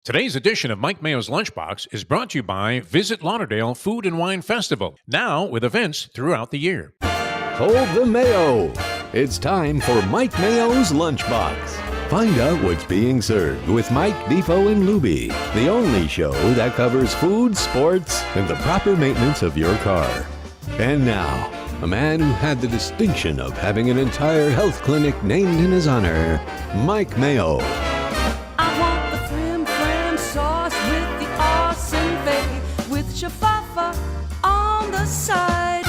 Today's edition of Mike Mayo's Lunchbox is brought to you by Visit Lauderdale Food and Wine Festival, now with events throughout the year. Hold the Mayo. It's time for Mike Mayo's Lunchbox. Find out what's being served with Mike, Defo, and Lubie, the only show that covers food, sports, and the proper maintenance of your car. And now, a man who had the distinction of having an entire health clinic named in his honor, Mike Mayo. I want the flim flam sauce with the awesome bay with shafafa on the side.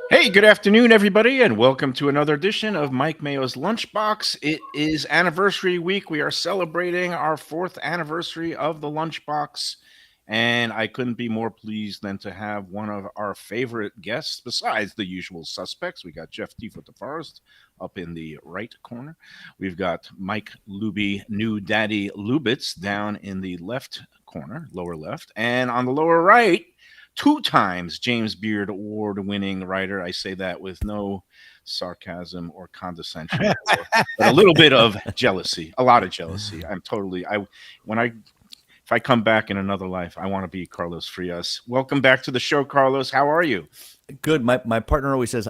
Hey, good afternoon, everybody, and welcome to another edition of Mike Mayo's Lunchbox. It is anniversary week. We are celebrating our 4th anniversary of the Lunchbox, and I couldn't be more pleased than to have one of our favorite guests, besides the usual suspects. We got Jeff Defo up in the right corner. We've got Mike Lubie, new daddy Lubitz, down in the left corner, lower left, and on the lower right, 2 times James Beard Award-winning writer. I say that with no sarcasm or condescension, but a little bit of jealousy, a lot of jealousy. If I come back in another life, I want to be Carlos Frias. Welcome back to the show, Carlos. How are you? Good. My partner always says,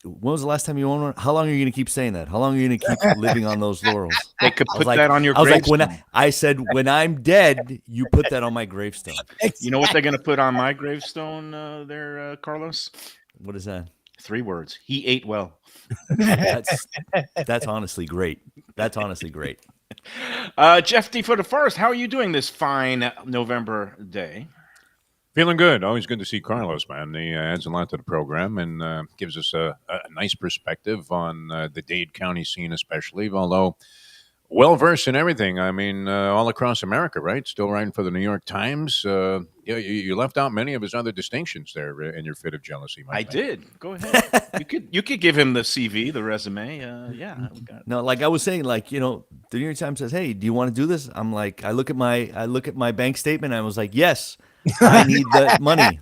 when was the last time you won one? How long are you going to keep saying that? How long are you going to keep living on those laurels? They could put that on your gravestone. I said, when I'm dead, you put that on my gravestone. You know what they're going to put on my gravestone there, Carlos? What is that? 3 words. He ate well. That's honestly great. That's honestly great. Jeff Defo, how are you doing this fine November day? Feeling good. Always good to see Carlos, man. He adds a lot to the program and gives us a nice perspective on the Dade County scene, especially, although well-versed in everything. I mean, all across America, right? Still writing for the New York Times. You left out many of his other distinctions there in your fit of jealousy, Mike. I did. Go ahead. you could give him the CV, the resume. No, like I was saying, the New York Times says, "Hey, do you want to do this?" I'm like, I look at my bank statement, and I was like, "Yes, I need the money.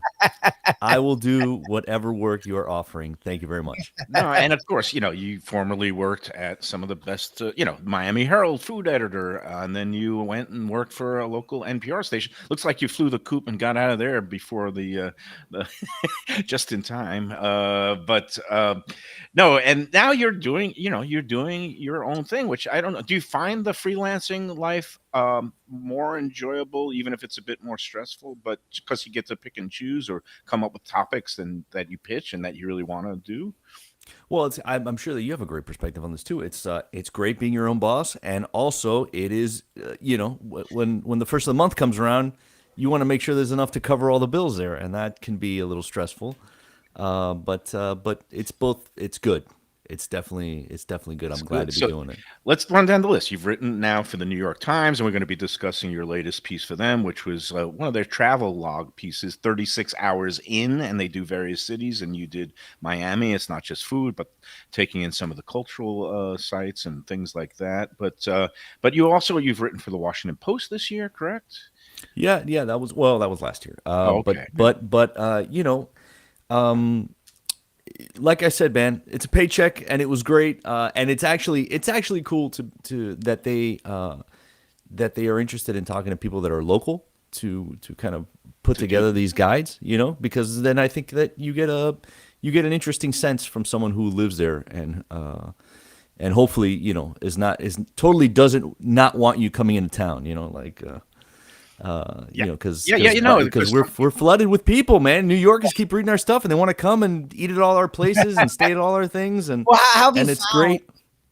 I will do whatever work you are offering. Thank you very much." No, and of course, you formerly worked at some of the best, Miami Herald food editor, and then you went and worked for a local NPR station. Looks like you flew the coop and got out of there before the just in time. No, and now you're doing your own thing, which I don't know. Do you find the freelancing life more enjoyable, even if it's a bit more stressful, but because you get to pick and choose or come up with topics that you pitch and that you really want to do? Well, I'm sure that you have a great perspective on this too. It's great being your own boss, and also it is, when the first of the month comes around, you want to make sure there's enough to cover all the bills there, and that can be a little stressful. But it's both. It's good. It's definitely good. I'm glad to be doing it. Let's run down the list. You've written now for the New York Times, and we're going to be discussing your latest piece for them, which was one of their travel log pieces, 36 hours in, and they do various cities, and you did Miami. It's not just food, but taking in some of the cultural sites and things like that. But you've written for the Washington Post this year, correct? Yeah, that was last year. Okay. But like I said, man, it's a paycheck, and it was great. And it's actually cool to that they are interested in talking to people that are local to kind of put together these guides, because then I think that you get an interesting sense from someone who lives there and hopefully totally doesn't not want you coming into town, because we're flooded with people, man. New Yorkers keep reading our stuff and they want to come and eat at all our places and stay at all our things, and it's great.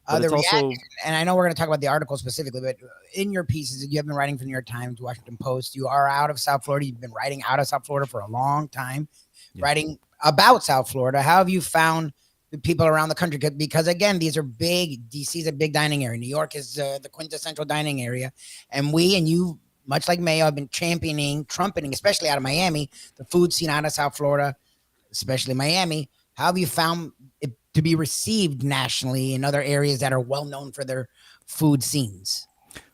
But it's also, and I know we're going to talk about the article specifically, but in your pieces, you have been writing for the New York Times, Washington Post. You are out of South Florida. You've been writing out of South Florida for a long time, writing about South Florida. How have you found the people around the country? Because again, these are big. DC is a big dining area. New York is the quintessential dining area, and you, much like Mayo, have been trumpeting, especially out of Miami, the food scene out of South Florida, especially Miami. How have you found it to be received nationally in other areas that are well known for their food scenes?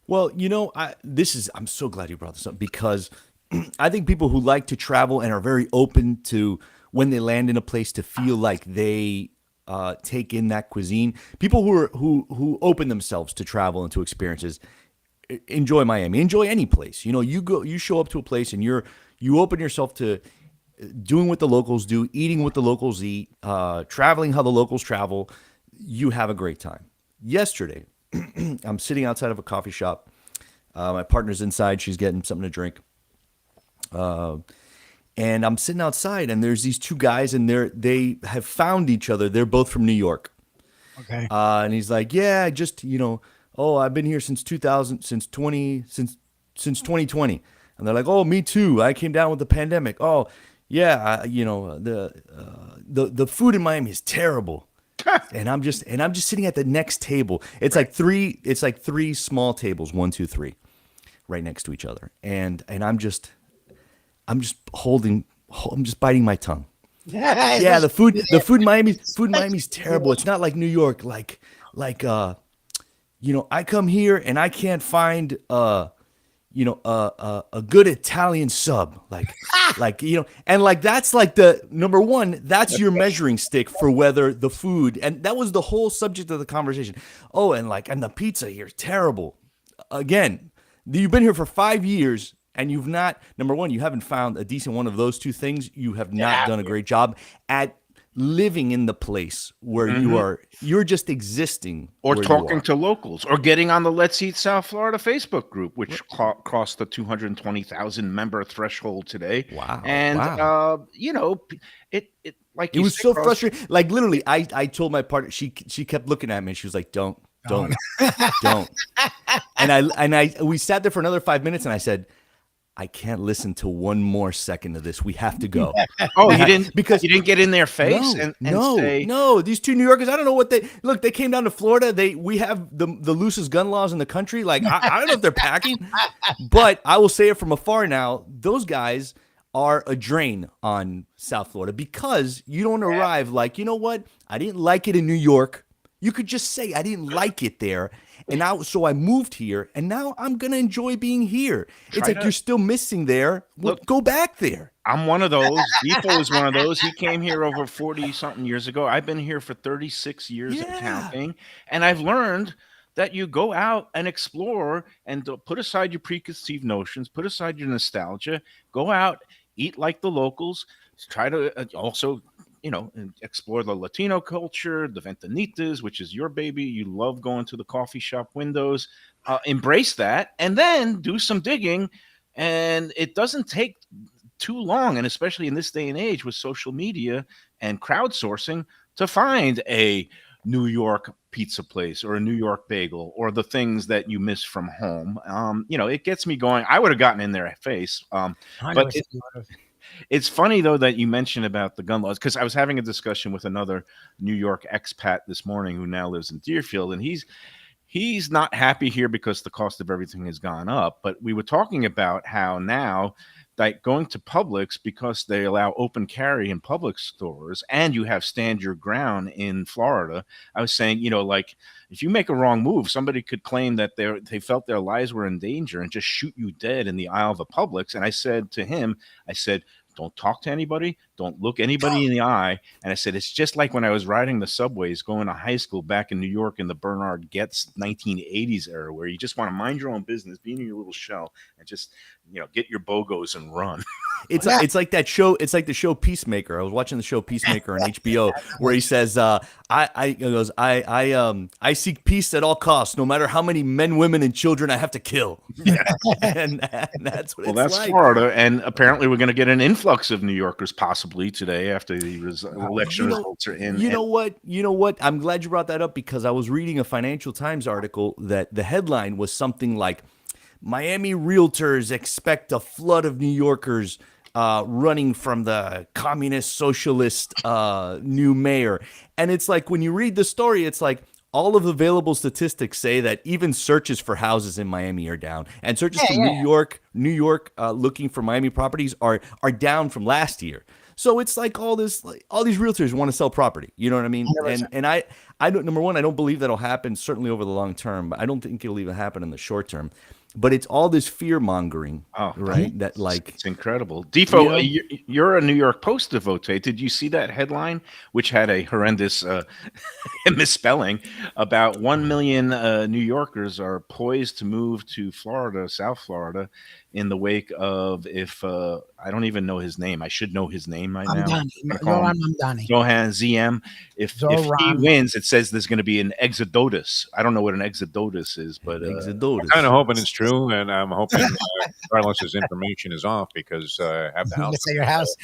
Well, I'm so glad you brought this up, because I think people who like to travel and are very open to, when they land in a place, to feel like they take in that cuisine. People who open themselves to travel and to experiences enjoy Miami. Enjoy any place. You show up to a place and you open yourself to doing what the locals do, eating what the locals eat, traveling how the locals travel. You have a great time. Yesterday, I'm sitting outside of a coffee shop. My partner's inside. She's getting something to drink. And I'm sitting outside, and there's these two guys, and they have found each other. They're both from New York. Okay. And he's like, yeah, I just, I've been here since 2020. And they're like, oh, me too. I came down with the pandemic. Oh, yeah, the food in Miami is terrible. And I'm just sitting at the next table. It's like three small tables, 1, 2, 3, right next to each other. And I'm just biting my tongue. Yeah, the food in Miami's terrible. It's not like New York. I come here and I can't find a good Italian sub, and that's like the number one. That's your measuring stick for whether the food, and that was the whole subject of the conversation. Oh, and the pizza here is terrible. Again, you've been here for 5 years. And you've not, number one, you haven't found a decent one of those two things. You have not done a great job at living in the place where you're just existing. Or talking to locals, or getting on the Let's Eat South Florida Facebook group, which crossed the 220,000 member threshold today. Wow. And, it was so frustrating. Like literally, I told my partner, she kept looking at me and she was like, don't. And we sat there for another 5 minutes and I said, I can't listen to one more second of this. We have to go. Oh, you didn't get in their face and say, no. These two New Yorkers, I don't know what they came down to Florida. We have the loosest gun laws in the country. Like I don't know if they're packing, but I will say it from afar now. Those guys are a drain on South Florida because you don't arrive like, you know what? I didn't like it in New York. You could just say I didn't like it there. And so I moved here, and now I'm going to enjoy being here. It's like you're still missing there. Look, go back there. I'm one of those. Defo is one of those. He came here over 40-something years ago. I've been here for 36 years and counting. And I've learned that you go out and explore and put aside your preconceived notions, put aside your nostalgia, go out, eat like the locals, try to also and explore the Latino culture, the Ventanitas, which is your baby. You love going to the coffee shop windows. Embrace that, and then do some digging. And it doesn't take too long, and especially in this day and age with social media and crowdsourcing, to find a New York pizza place or a New York bagel or the things that you miss from home. It gets me going. I would have gotten in their face, but it's funny, though, that you mentioned about the gun laws, because I was having a discussion with another New York expat this morning who now lives in Deerfield, and he's not happy here because the cost of everything has gone up. But we were talking about how now, like going to Publix, because they allow open carry in Publix stores and you have stand your ground in Florida. I was saying, if you make a wrong move, somebody could claim that they felt their lives were in danger and just shoot you dead in the aisle of a Publix. And I said to him, don't talk to anybody. Don't look anybody in the eye. And I said, it's just like when I was riding the subways going to high school back in New York in the Bernard Goetz 1980s era, where you just want to mind your own business, be in your little shell, and just get your BOGOs and run. It's like that show. It's like the show Peacemaker. I was watching the show Peacemaker on HBO, where he says, "I seek peace at all costs, no matter how many men, women, and children I have to kill." Yeah, and that's what. That's like. Florida, and apparently we're going to get an influx of New Yorkers possibly today after the election results are in. You know what? I'm glad you brought that up, because I was reading a Financial Times article that the headline was something like, Miami realtors expect a flood of New Yorkers running from the communist socialist new mayor. And it's like, when you read the story, it's like all of the available statistics say that even searches for houses in Miami are down, and searches from New York looking for Miami properties are down from last year. So it's like all these realtors want to sell property. You know what I mean? 100%. And I don't, number one, I don't believe that'll happen certainly over the long term, but I don't think it'll even happen in the short term. but it's all this fear mongering, Oh, right? That like it's incredible. Defo, You know? you're a New York Post devotee. Did you see that headline, which had a horrendous misspelling about 1 million New Yorkers are poised to move to Florida, South Florida, in the wake of I don't even know his name. I should know his name by now. Mamdani. I'm gonna call him Zoran Mamdani. Zohan ZM. If he Zoran. wins, it says there's going to be an exodotus. I don't know what an exodotus is, but Exodus. Kind of hoping it's true, and I'm hoping Carlos's information is off because I have the house. Let's say your house.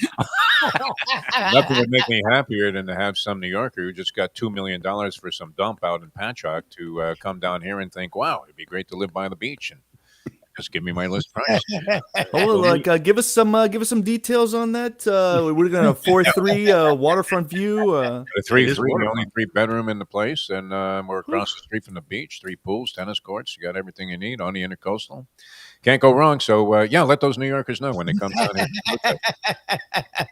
Nothing would make me happier than to have some New Yorker who just got $2 million for some dump out in Patchogue to come down here and think, wow, it'd be great to live by the beach and just give me my list price. Oh, like give us some details on that. We're gonna 4-3 waterfront view. A 3-3, the only 3-bedroom in the place, and we're across the street from the beach. 3 pools, tennis courts. You got everything you need on the intercoastal. Can't go wrong. So yeah, let those New Yorkers know when they come down here.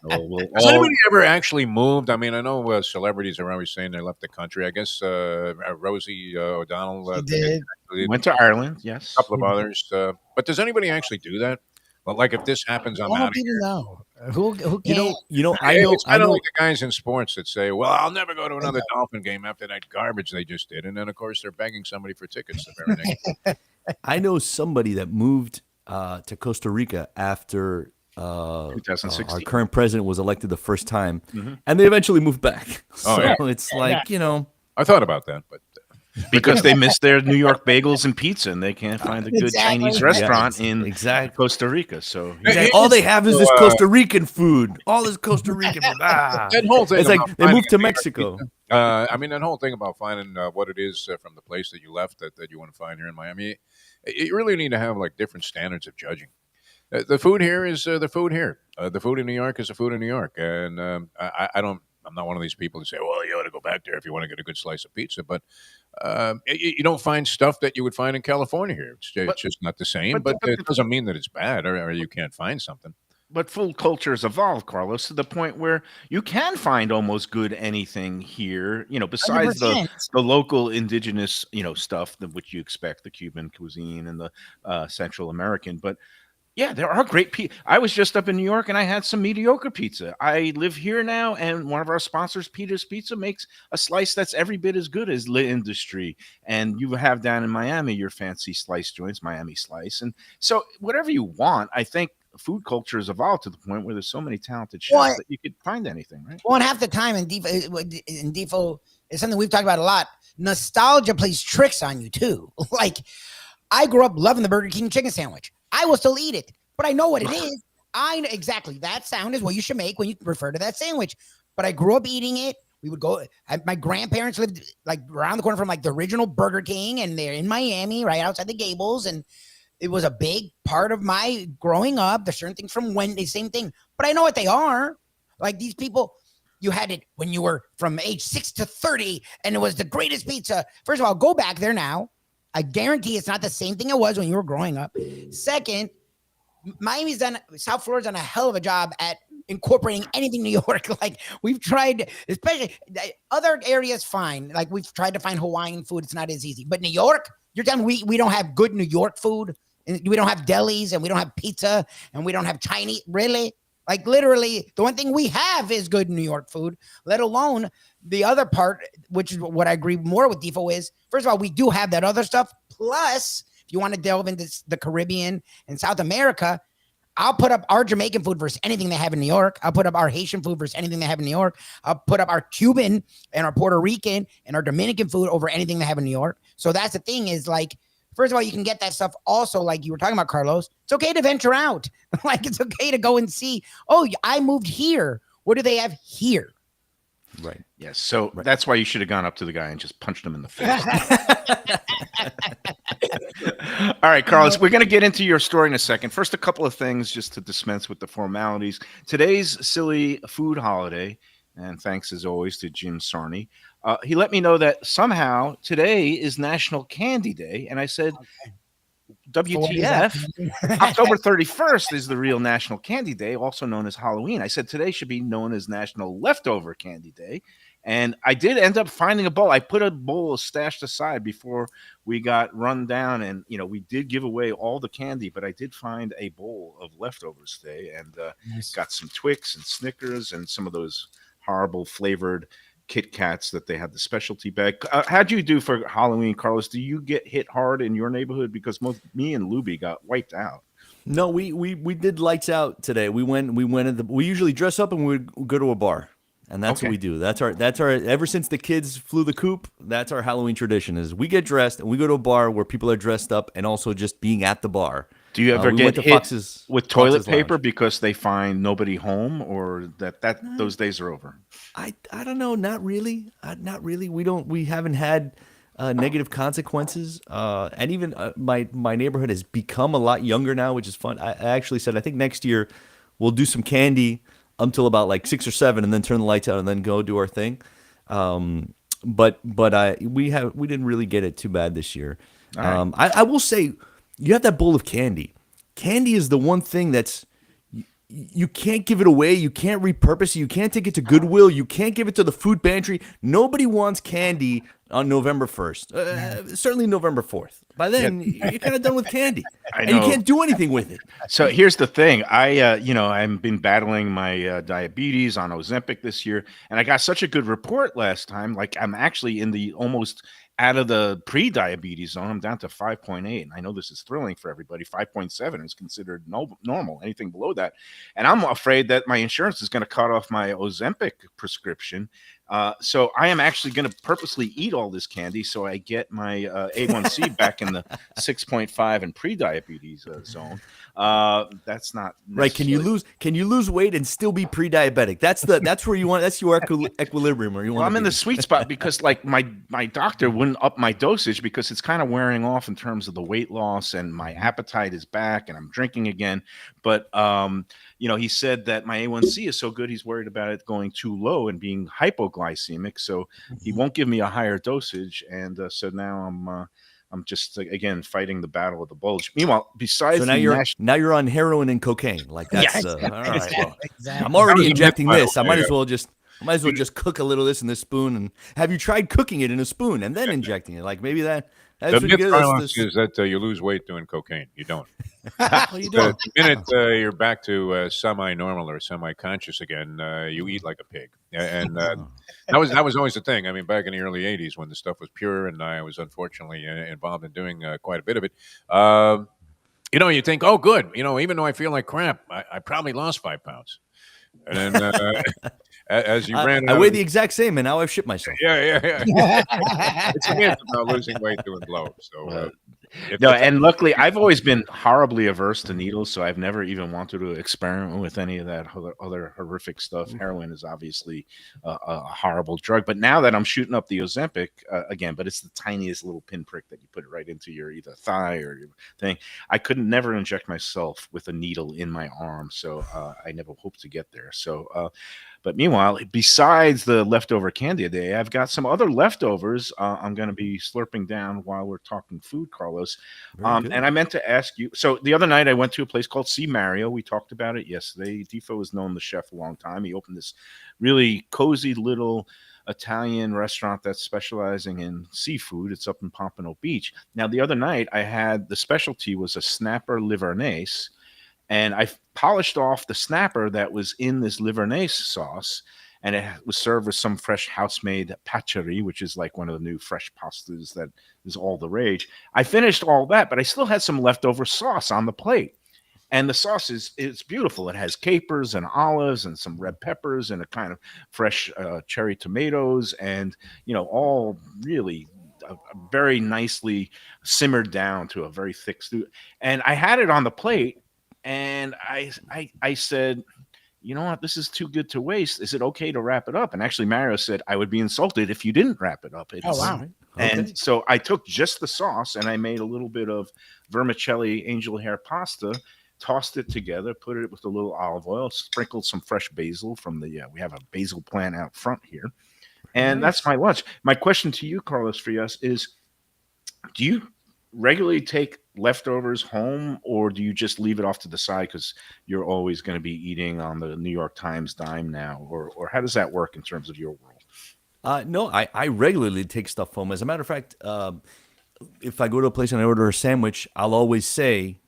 Has anybody ever actually moved? I mean, I know celebrities are always saying they left the country. I guess Rosie O'Donnell did. Went to Ireland, yes. A couple of others. But does anybody actually do that? Well, like if this happens, I'm out of here. Know. Who You can't? know, I know, It's I kind of know. like the guys in sports that say, "Well, I'll never go to another Dolphin game after that garbage they just did," and then of course they're begging somebody for tickets the very next. I know somebody that moved to Costa Rica after 2016. our current president was elected the first time, and they eventually moved back. So yeah. it's like, you know, I thought about that, but because they miss their New York bagels and pizza, and they can't find a good Exactly. Chinese restaurant Yeah, in exactly. Costa Rica. So all they have is this Costa Rican food. All this Costa Rican food. that whole thing It's like about they moved to finding- Mexico. I mean, that whole thing about finding what it is from the place that you left that you want to find here in Miami, you really need to have like different standards of judging. The food here is the food here. The food in New York is the food in New York, and I don't. I'm not one of these people who say, "Well, you ought to go back there if you want to get a good slice of pizza." But you don't find stuff that you would find in California here. It's just not the same. But it doesn't mean that it's bad or you can't find something. But food culture has evolved, Carlos, to the point where you can find almost good anything here, besides 100%. the local indigenous, stuff which you expect, the Cuban cuisine and the Central American. But yeah, there are great I was just up in New York and I had some mediocre pizza. I live here now, and one of our sponsors, Peter's Pizza, makes a slice that's every bit as good as Le Industry. And you have down in Miami your fancy slice joints, Miami Slice. And so whatever you want, I think food culture has evolved to the point where there's so many talented chefs that you could find anything, right? Well, and half the time in Defo is something we've talked about a lot. Nostalgia plays tricks on you too. Like, I grew up loving the Burger King chicken sandwich. I will still eat it, but I know what it is. I know exactly that sound is what you should make when you refer to that sandwich. But I grew up eating it. We would go. My grandparents lived like around the corner from like the original Burger King, and they're in Miami, right outside the Gables, and it was a big part of my growing up. There's certain things from Wendy's, same thing. But I know what they are. Like these people, you had it when you were from age 6 to 30, and it was the greatest pizza. First of all, go back there now. I guarantee it's not the same thing it was when you were growing up. Second, South Florida's done a hell of a job at incorporating anything New York. Like we've tried, especially other areas, fine. Like we've tried to find Hawaiian food. It's not as easy. But New York, you're telling me we don't have good New York food? And we don't have delis, and we don't have pizza, and we don't have Chinese. Really? Like literally, the one thing we have is good New York food, let alone the other part, which is what I agree more with Defo is, first of all, we do have that other stuff. Plus, if you want to delve into the Caribbean and South America, I'll put up our Jamaican food versus anything they have in New York. I'll put up our Haitian food versus anything they have in New York. I'll put up our Cuban and our Puerto Rican and our Dominican food over anything they have in New York. So that's the thing is like, first of all, you can get that stuff also, like you were talking about, Carlos. It's okay to venture out. Like, it's okay to go and see, oh, I moved here. What do they have here? Right. Yes. So that's why you should have gone up to the guy and just punched him in the face. All right, Carlos, we're going to get into your story in a second. First, a couple of things just to dispense with the formalities. Today's silly food holiday, and thanks as always to Jim Sarney. He let me know that somehow today is National Candy Day. And I said, WTF? October 31st is the real National Candy Day, also known as Halloween. I said today should be known as National Leftover Candy Day. And I did end up finding a bowl. I put a bowl stashed aside before we got run down, and we did give away all the candy, but I did find a bowl of leftovers today, and got some Twix and Snickers and some of those horrible flavored Kit Kats that they had the specialty bag. How'd you do for Halloween, Carlos? Do you get hit hard in your neighborhood? Because me and Lubie got wiped out. No, we did lights out today. We usually dress up and we go to a bar. And that's Okay. what we do. That's our ever since the kids flew the coop, that's our Halloween tradition is we get dressed and we go to a bar where people are dressed up and also just being at the bar. Do you ever we get went to hit Fox's, with toilet Fox's paper Lounge. because they find nobody home, or that those days are over? I don't know, not really. Not really. We haven't had negative consequences. And even my neighborhood has become a lot younger now, which is fun. I actually said I think next year we'll do some candy until about like 6 or 7, and then turn the lights out and then go do our thing. But we didn't really get it too bad this year. All right. I will say, you have that bowl of candy. Candy is the one thing that's you can't give it away. You can't repurpose it. You can't take it to Goodwill. You can't give it to the food pantry. Nobody wants candy on November 1st. Certainly November 4th. By then, you're kind of done with candy. And you know. can't do anything with it. So here's the thing. I've been battling my diabetes on Ozempic this year, and I got such a good report last time. Like, I'm actually in the almost out of the pre-diabetes zone. I'm down to 5.8, and I know this is thrilling for everybody. 5.7 is considered normal. Anything below that, and I'm afraid that my insurance is going to cut off my Ozempic prescription. So I am actually going to purposely eat all this candy so I get my A1C back in the 6.5 and pre-diabetes zone. That's not Right? Can you lose weight and still be pre-diabetic? That's where you want. That's your equilibrium. Where you want. Well, I'm in the sweet spot because, like, my doctor wouldn't up my dosage because it's kind of wearing off in terms of the weight loss, and my appetite is back, and I'm drinking again. But he said that my A1C is so good, he's worried about it going too low and being hypoglycemic, so he won't give me a higher dosage. And so now I'm just again fighting the battle of the bulge. Meanwhile, besides So now you're on heroin and cocaine. Like that's all right. Well, Exactly. I'm already That was a injecting myth, by this. the I might way. as well just cook a little of this in this spoon. And have you tried cooking it in a spoon and then injecting it? Like maybe that's The what myth, you get. Carlos, is that you lose weight doing cocaine. You don't. Well, you don't. The minute you're back to semi-normal or semi-conscious again, you eat like a pig, and that was always the thing. I mean, back in the early '80s when the stuff was pure, and I was unfortunately involved in doing quite a bit of it. You think, oh, good. Even though I feel like crap, I probably lost 5 pounds, and then as you ran, I out weigh of- the exact same, and now I've shipped myself. yeah. It's a myth about losing weight doing blow. So. No, and luckily, I've always been horribly averse to needles, so I've never even wanted to experiment with any of that other horrific stuff. Heroin is obviously a horrible drug, but now that I'm shooting up the Ozempic again, but it's the tiniest little pinprick that you put it right into your either thigh or your thing. I couldn't never inject myself with a needle in my arm, so I never hope to get there. So. But meanwhile, besides the leftover candy today, I've got some other leftovers I'm going to be slurping down while we're talking food, Carlos. Very good. And I meant to ask you. So the other night I went to a place called Mayo. We talked about it yesterday. Defo has known the chef a long time. He opened this really cozy little Italian restaurant that's specializing in seafood. It's up in Pompano Beach. Now, the other night I had the specialty was a snapper livernaise. And I polished off the snapper that was in this livernaise sauce, and it was served with some fresh house-made paccheri, which is like one of the new fresh pastas that is all the rage. I finished all that, but I still had some leftover sauce on the plate. And the sauce it's beautiful. It has capers and olives and some red peppers and a kind of fresh cherry tomatoes, and all really very nicely simmered down to a very thick stew. And I had it on the plate. And I said, you know what? This is too good to waste. Is it okay to wrap it up? And actually, Mario said, I would be insulted if you didn't wrap it up. Oh, wow. And so I took just the sauce and I made a little bit of vermicelli angel hair pasta, tossed it together, put it with a little olive oil, sprinkled some fresh basil from we have a basil plant out front here. And that's my lunch. My question to you, Carlos Frias, is do you regularly take leftovers home, or do you just leave it off to the side because you're always going to be eating on the New York Times dime now, or how does that work in terms of your world? No, I regularly take stuff home. As a matter of fact, if I go to a place and I order a sandwich, I'll always say,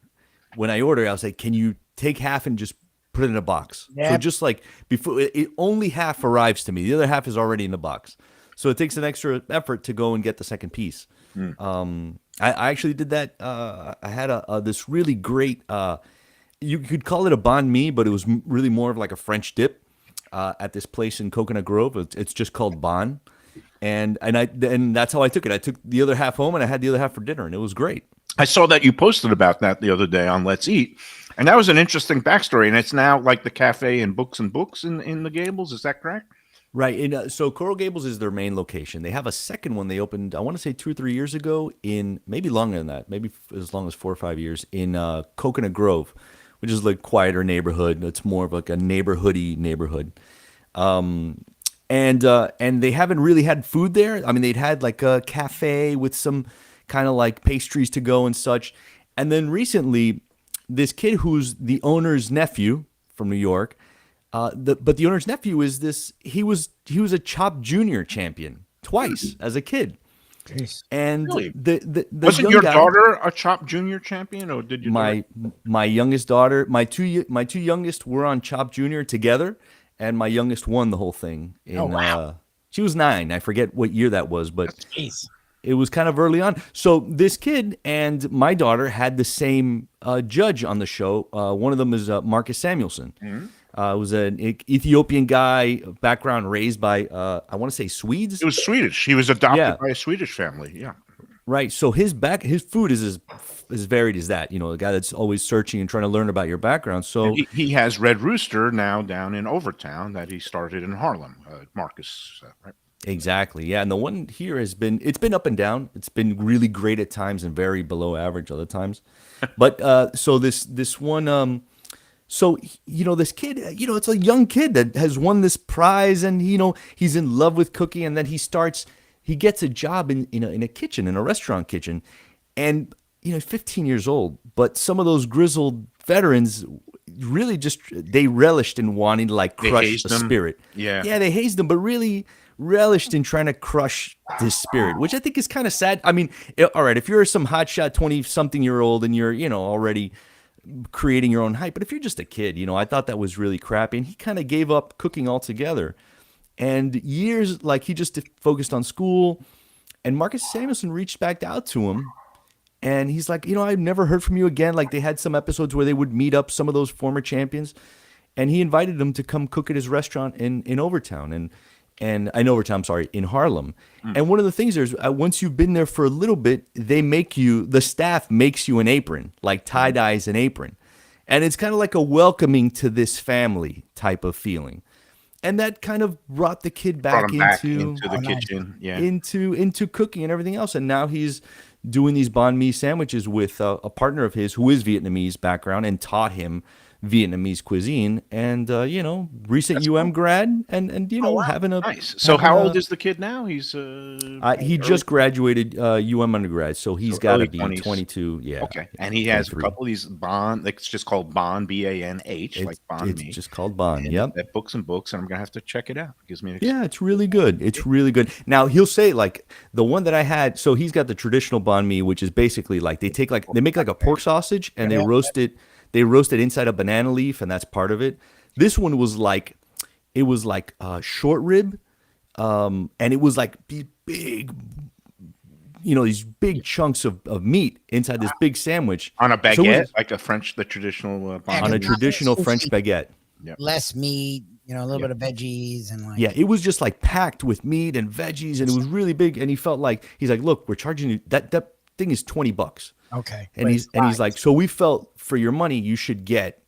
when I order, I'll say, "Can you take half and just put it in a box?" So Yep. just like before, only half arrives to me. The other half is already in the box. So it takes an extra effort to go and get the second piece. I actually did that. I had this really great. You could call it a banh mi, but it was really more of like a French dip at this place in Coconut Grove. It's just called banh, and that's how I took it. I took the other half home, and I had the other half for dinner, and it was great. I saw that you posted about that the other day on Let's Eat, and that was an interesting backstory. And it's now like the cafe and books in the Gables. Is that correct? Right. And so Coral Gables is their main location. They have a second one they opened, I want to say 2 or 3 years ago, in maybe longer than that, maybe as long as 4 or 5 years, in Coconut Grove, which is like quieter neighborhood. It's more of like a neighborhoody neighborhood. And they haven't really had food there. I mean, they'd had like a cafe with some kind of like pastries to go and such. And then recently, this kid who's the owner's nephew from New York, but the owner's nephew is this. He was a Chop Junior champion twice as a kid. Jeez. And Really? the Wasn't young your guy- daughter a Chop Junior champion, or did you? my youngest daughter, my two youngest were on Chop Junior together, and my youngest won the whole thing. Wow. She was 9. I forget what year that was, but Jeez. it was kind of early on. So this kid and my daughter had the same judge on the show. One of them is Marcus Samuelson. Was an Ethiopian guy, background raised by, I want to say Swedes. It was Swedish. He was adopted Yeah. by a Swedish family. Yeah. Right. So his food is as varied as that. You know, a guy that's always searching and trying to learn about your background. So He has Red Rooster now down in Overtown that he started in Harlem. Marcus, right? exactly. Yeah. And the one here it's been up and down. It's been really great at times and very below average other times. But so this one, so, you know, this kid, you know, it's a young kid that has won this prize, and, you know, he's in love with cooking, and then he gets a job in a kitchen, in a restaurant kitchen, and, you know, 15 years old, but some of those grizzled veterans really they relished in wanting to like They crush hazed the him. spirit. Yeah. Yeah, they hazed him, but really relished in trying to crush this spirit, which I think is kind of sad. I mean, all right, if you're some hotshot 20-something-year-old and you're, you know, already creating your own hype, but if you're just a kid, you know, I thought that was really crappy, and he kind of gave up cooking altogether. And years, like, he just focused on school, and Marcus Samuelson reached back out to him, and he's like, you know, I've never heard from you again. Like, they had some episodes where they would meet up, some of those former champions, and he invited them to come cook at his restaurant in Overtown, and in Overtown, sorry, in Harlem. And one of the things is, once you've been there for a little bit, the staff makes you an apron, like tie-dyes an apron. And it's kind of like a welcoming to this family type of feeling. And that kind of brought the kid Brought him back into into the kitchen. Yeah. into cooking and everything else. And now he's doing these banh mi sandwiches with a partner of his who is Vietnamese background and taught him Vietnamese cuisine, and you know, recent UM grad, and you know, having a Nice. So how old is the kid now? He's he just graduated UM undergrad, so he's So got to early be 20s. 22. Yeah. okay, and he has a 23. couple of these bond. Like, it's just called Bond, BANH, like Bond It's Me. just called Bond. And Yep. That Books and Books, and I'm gonna have to check it out. It gives me an Yeah, it's really good. It's really good. Now he'll say, like, the one that I had. So he's got the traditional banh mi, which is basically like they make like a pork sausage and they roast it. They roast it inside a banana leaf, and that's part of it. This one was like, it was like short rib, and it was like big, you know, these big chunks of meat inside this big sandwich on a So it was baguette, like the traditional Bond. on a Yeah, traditional it's French baguette. Less meat, you know, a little bit of veggies and like. Yeah, it was just like packed with meat and veggies, and it was really big. And he felt like, he's like, look, we're charging you that thing is $20. Okay. And he's like, so we felt for your money, you should get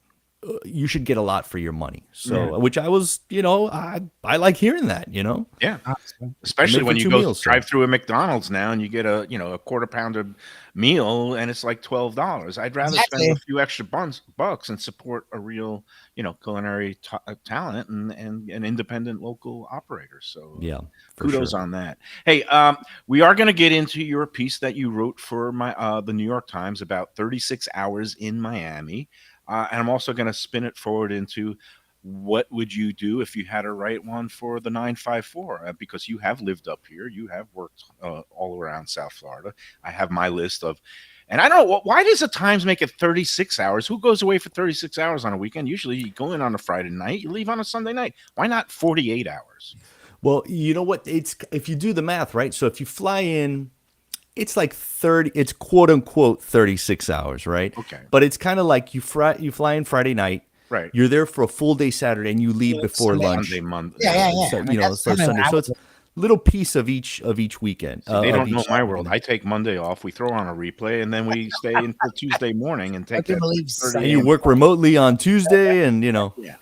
a lot for your money. So, which I was, you know, I like hearing that, you know. Yeah, Awesome. especially Make when for you 2 go meals, so. drive through a McDonald's now and you get a quarter pounder meal and it's like $12. I'd rather Exactly. spend a few extra bucks and support a real, culinary talent and an independent local operator. So Yeah, for kudos sure. on that. Hey, we are going to get into your piece that you wrote for the New York Times about 36 hours in Miami. And I'm also going to spin it forward into what would you do if you had to write one for the 954? Because you have lived up here, you have worked all around South Florida. I have my list of, and I don't know why does the Times make it 36 hours? Who goes away for 36 hours on a weekend? Usually you go in on a Friday night, you leave on a Sunday night. Why not 48 hours? Well, you know what? It's if you do the math, right? So if you fly in, it's like 30, it's quote unquote 36 hours, right? Okay. But it's kind of like you fly in Friday night, Right. you're there for a full day Saturday, and you leave before Sunday. lunch. Sunday, Monday. Yeah. So, I mean, that's so kinda Sunday. how So it's a little piece of each weekend. They of don't know each my world. weekend. I take Monday off. We throw on a replay, and then we stay until Tuesday morning and take I can that believe 30 And you a.m. work remotely on Tuesday, and Yeah,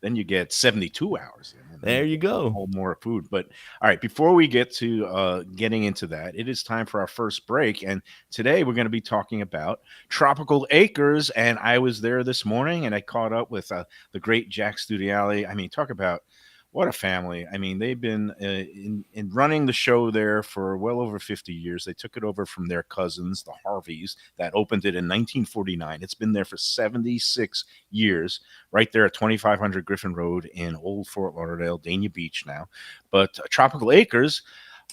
then you get 72 hours. And then there you a go. whole more food. But all right, before we get to getting into that, it is time for our first break. And today we're going to be talking about Tropical Acres. And I was there this morning, and I caught up with the great Jack Studiali. I mean, talk about what a family. I mean, they've been in running the show there for well over 50 years. They took it over from their cousins, the Harveys, that opened it in 1949. It's been there for 76 years, right there at 2500 Griffin Road in Old Fort Lauderdale, Dania Beach now. But Tropical Acres,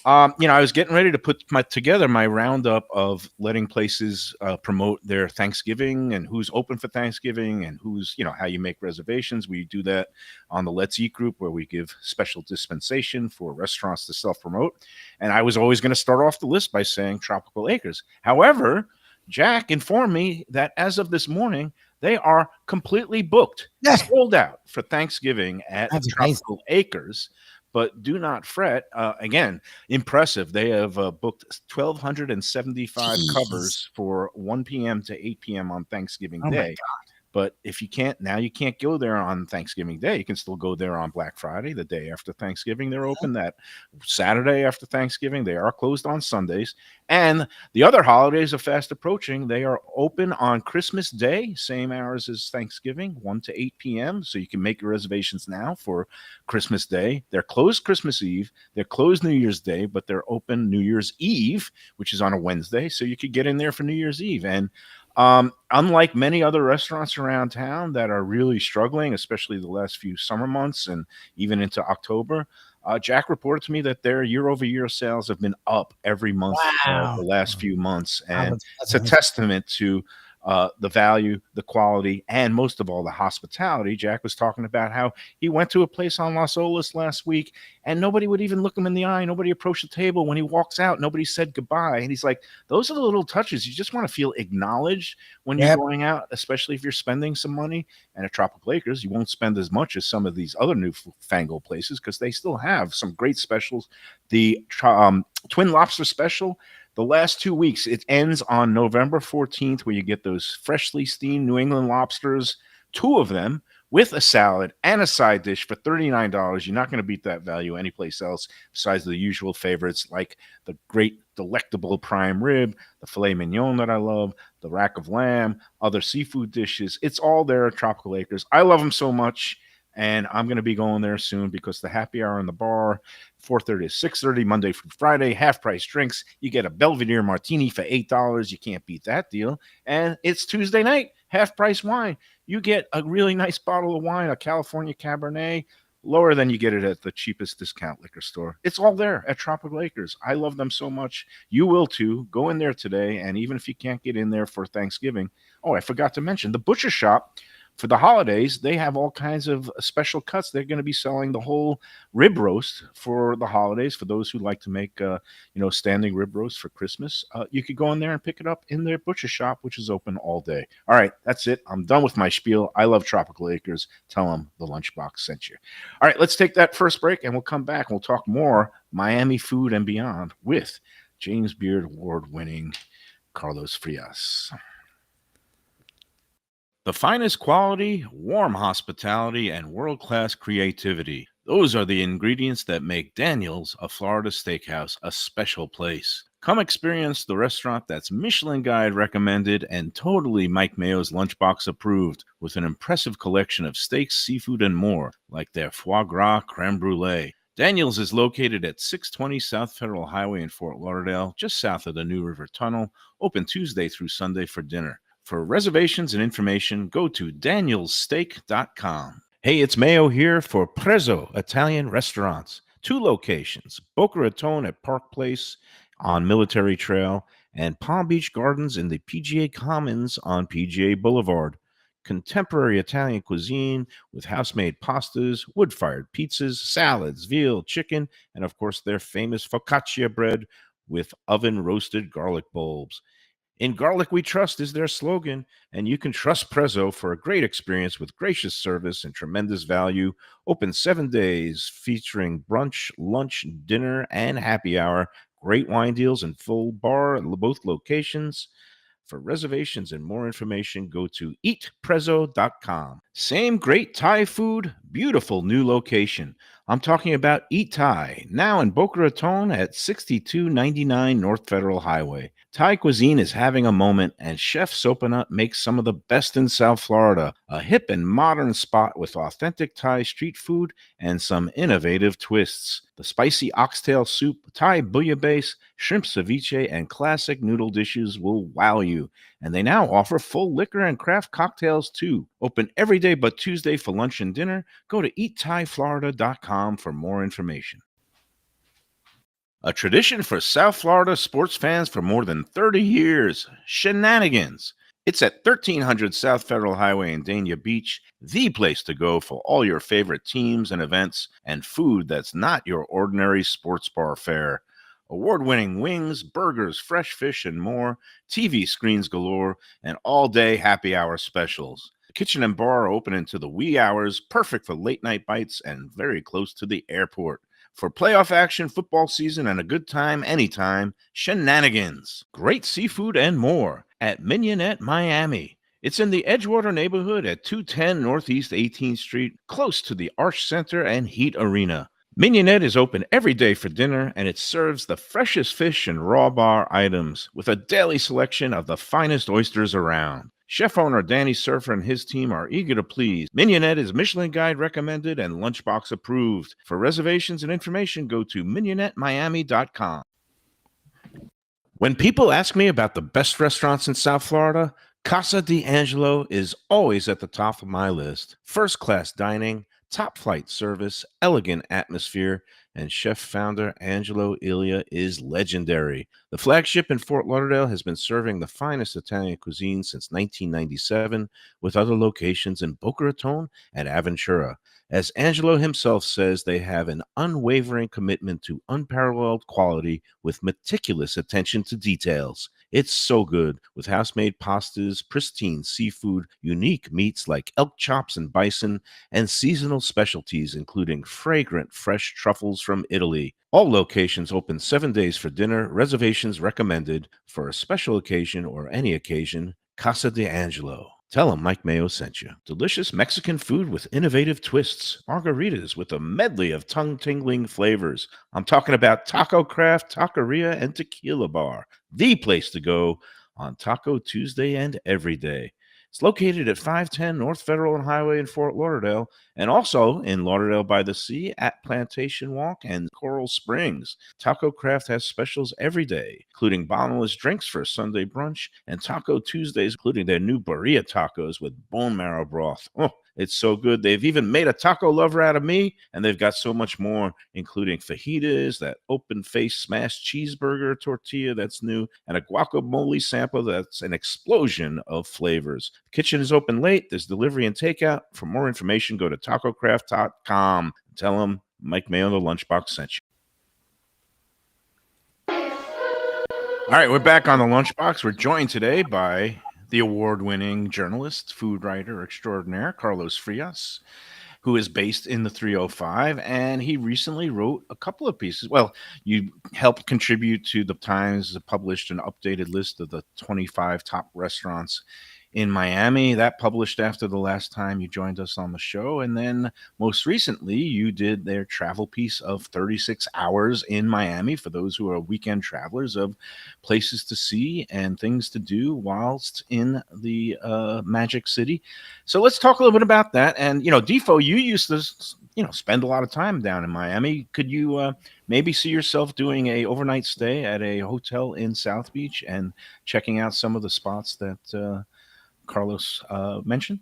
I was getting ready to put together my roundup of letting places promote their Thanksgiving and who's open for Thanksgiving and who's, how you make reservations. We do that on the Let's Eat group where we give special dispensation for restaurants to self-promote. And I was always going to start off the list by saying Tropical Acres. However, Jack informed me that as of this morning, they are completely booked, sold out for Thanksgiving at That's Tropical Acres. But do not fret. Again, impressive. They have booked 1,275 covers for 1 p.m. to 8 p.m. on Thanksgiving Day. But if you can't, now you can't go there on Thanksgiving Day. You can still go there on Black Friday, the day after Thanksgiving. They're open that Saturday after Thanksgiving. They are closed on Sundays. And the other holidays are fast approaching. They are open on Christmas Day, same hours as Thanksgiving, 1 to 8 p.m. So you can make your reservations now for Christmas Day. They're closed Christmas Eve. They're closed New Year's Day, but they're open New Year's Eve, which is on a Wednesday. So you could get in there for New Year's Eve. And unlike many other restaurants around town that are really struggling, especially the last few summer months and even into October, Jack reported to me that their year-over-year sales have been up every month the last few months. And it's a testament to the value, the quality, and most of all, the hospitality. Jack was talking about how he went to a place on Las Olas last week and nobody would even look him in the eye. Nobody approached the table. When he walks out, nobody said goodbye. And he's like, those are the little touches. You just want to feel acknowledged when you're going out, especially if you're spending some money. And at Tropical Acres, you won't spend as much as some of these other newfangled places because they still have some great specials. The Twin Lobster Special, the last 2 weeks, it ends on November 14th, where you get those freshly steamed New England lobsters, 2 of them, with a salad and a side dish for $39. You're not going to beat that value anyplace else besides the usual favorites like the great delectable prime rib, the filet mignon that I love, the rack of lamb, other seafood dishes. It's all there at Tropical Acres. I love them so much. And I'm going to be going there soon because the happy hour in the bar, 4:30 to 6:30, Monday through Friday, half price drinks. You get a Belvedere martini for $8. You can't beat that deal. And it's Tuesday night, half price wine. You get a really nice bottle of wine, a California Cabernet, lower than you get it at the cheapest discount liquor store. It's all there at Tropical Acres. I love them so much. You will too. Go in there today. And even if you can't get in there for Thanksgiving, I forgot to mention the butcher shop. For the holidays, they have all kinds of special cuts. They're going to be selling the whole rib roast for the holidays. For those who like to make, standing rib roast for Christmas, you could go in there and pick it up in their butcher shop, which is open all day. All right, that's it. I'm done with my spiel. I love Tropical Acres. Tell them the Lunchbox sent you. All right, let's take that first break, and we'll come back. We'll talk more Miami food and beyond with James Beard Award-winning Carlos Frias. The finest quality, warm hospitality, and world-class creativity. Those are the ingredients that make Daniel's, a Florida steakhouse, a special place. Come experience the restaurant that's Michelin Guide recommended and totally Mike Mayo's Lunchbox approved, with an impressive collection of steaks, seafood, and more, like their foie gras creme brulee. Daniel's is located at 620 South Federal Highway in Fort Lauderdale, just south of the New River Tunnel, open Tuesday through Sunday for dinner. For reservations and information, go to danielssteak.com. Hey, it's Mayo here for Prezzo Italian Restaurants. 2 locations, Boca Raton at Park Place on Military Trail and Palm Beach Gardens in the PGA Commons on PGA Boulevard. Contemporary Italian cuisine with house-made pastas, wood-fired pizzas, salads, veal, chicken, and of course their famous focaccia bread with oven-roasted garlic bulbs. In Garlic We Trust is their slogan, and you can trust Prezzo for a great experience with gracious service and tremendous value. Open 7 days, featuring brunch, lunch, dinner, and happy hour. Great wine deals and full bar at both locations. For reservations and more information, go to eatprezzo.com. Same great Thai food, beautiful new location. I'm talking about Eat Thai, now in Boca Raton at 6299 North Federal Highway. Thai cuisine is having a moment, and Chef Sopanut makes some of the best in South Florida. A hip and modern spot with authentic Thai street food and some innovative twists. The spicy oxtail soup, Thai bouillabaisse, shrimp ceviche, and classic noodle dishes will wow you. And they now offer full liquor and craft cocktails too. Open every day but Tuesday for lunch and dinner. Go to eatthaiflorida.com for more information. A tradition for South Florida sports fans for more than 30 years, Shenanigans. It's at 1300 South Federal Highway in Dania Beach, the place to go for all your favorite teams and events and food that's not your ordinary sports bar fare. Award-winning wings, burgers, fresh fish, and more, TV screens galore, and all-day happy hour specials. The kitchen and bar are open into the wee hours, perfect for late-night bites and very close to the airport. For playoff action, football season, and a good time anytime, Shenanigans. Great seafood and more at Mignonette, Miami. It's in the Edgewater neighborhood at 210 Northeast 18th Street, close to the Arch Center and Heat Arena. Mignonette is open every day for dinner, and it serves the freshest fish and raw bar items with a daily selection of the finest oysters around. Chef owner Danny Surfer and his team are eager to please. Mignonette is Michelin Guide recommended and Lunchbox approved. For reservations and information, go to mignonnettemiami.com. When people ask me about the best restaurants in South Florida, Casa D'Angelo is always at the top of my list. First-class dining, top-flight service, elegant atmosphere, and chef founder Angelo Ilia is legendary. The flagship in Fort Lauderdale has been serving the finest Italian cuisine since 1997, with other locations in Boca Raton and Aventura. As Angelo himself says, they have an unwavering commitment to unparalleled quality with meticulous attention to details. It's so good, with house-made pastas, pristine seafood, unique meats like elk chops and bison, and seasonal specialties including fragrant fresh truffles from Italy. All locations open 7 days for dinner. Reservations recommended. For a special occasion or any occasion, Casa D'Angelo. Tell them Mike Mayo sent you. Delicious Mexican food with innovative twists. Margaritas with a medley of tongue-tingling flavors. I'm talking about Taco Craft, Taqueria, and Tequila Bar. The place to go on Taco Tuesday and every day. It's located at 510 North Federal and Highway in Fort Lauderdale, and also in Lauderdale by the Sea at Plantation Walk and Coral Springs. Taco Craft has specials every day, including bottomless drinks for a Sunday brunch, and Taco Tuesdays, including their new birria tacos with bone marrow broth. Oh, it's so good. They've even made a taco lover out of me, and they've got so much more, including fajitas, that open-faced smashed cheeseburger tortilla that's new, and a guacamole sampler that's an explosion of flavors. The kitchen is open late. There's delivery and takeout. For more information, go to tacocraft.com. Tell them Mike Mayo, the Lunchbox, sent you. All right, we're back on the Lunchbox. We're joined today by the award-winning journalist, food writer extraordinaire, Carlos Frias, who is based in the 305, and he recently wrote a couple of pieces. Well, you helped contribute to the Times, published an updated list of the 25 top restaurants in Miami. That published after the last time you joined us on the show. And then most recently, you did their travel piece of 36 hours in Miami for those who are weekend travelers, of places to see and things to do whilst in the Magic City. So let's talk a little bit about that. And, Defo, you used to, spend a lot of time down in Miami. Could you maybe see yourself doing a overnight stay at a hotel in South Beach and checking out some of the spots that Carlos mentioned?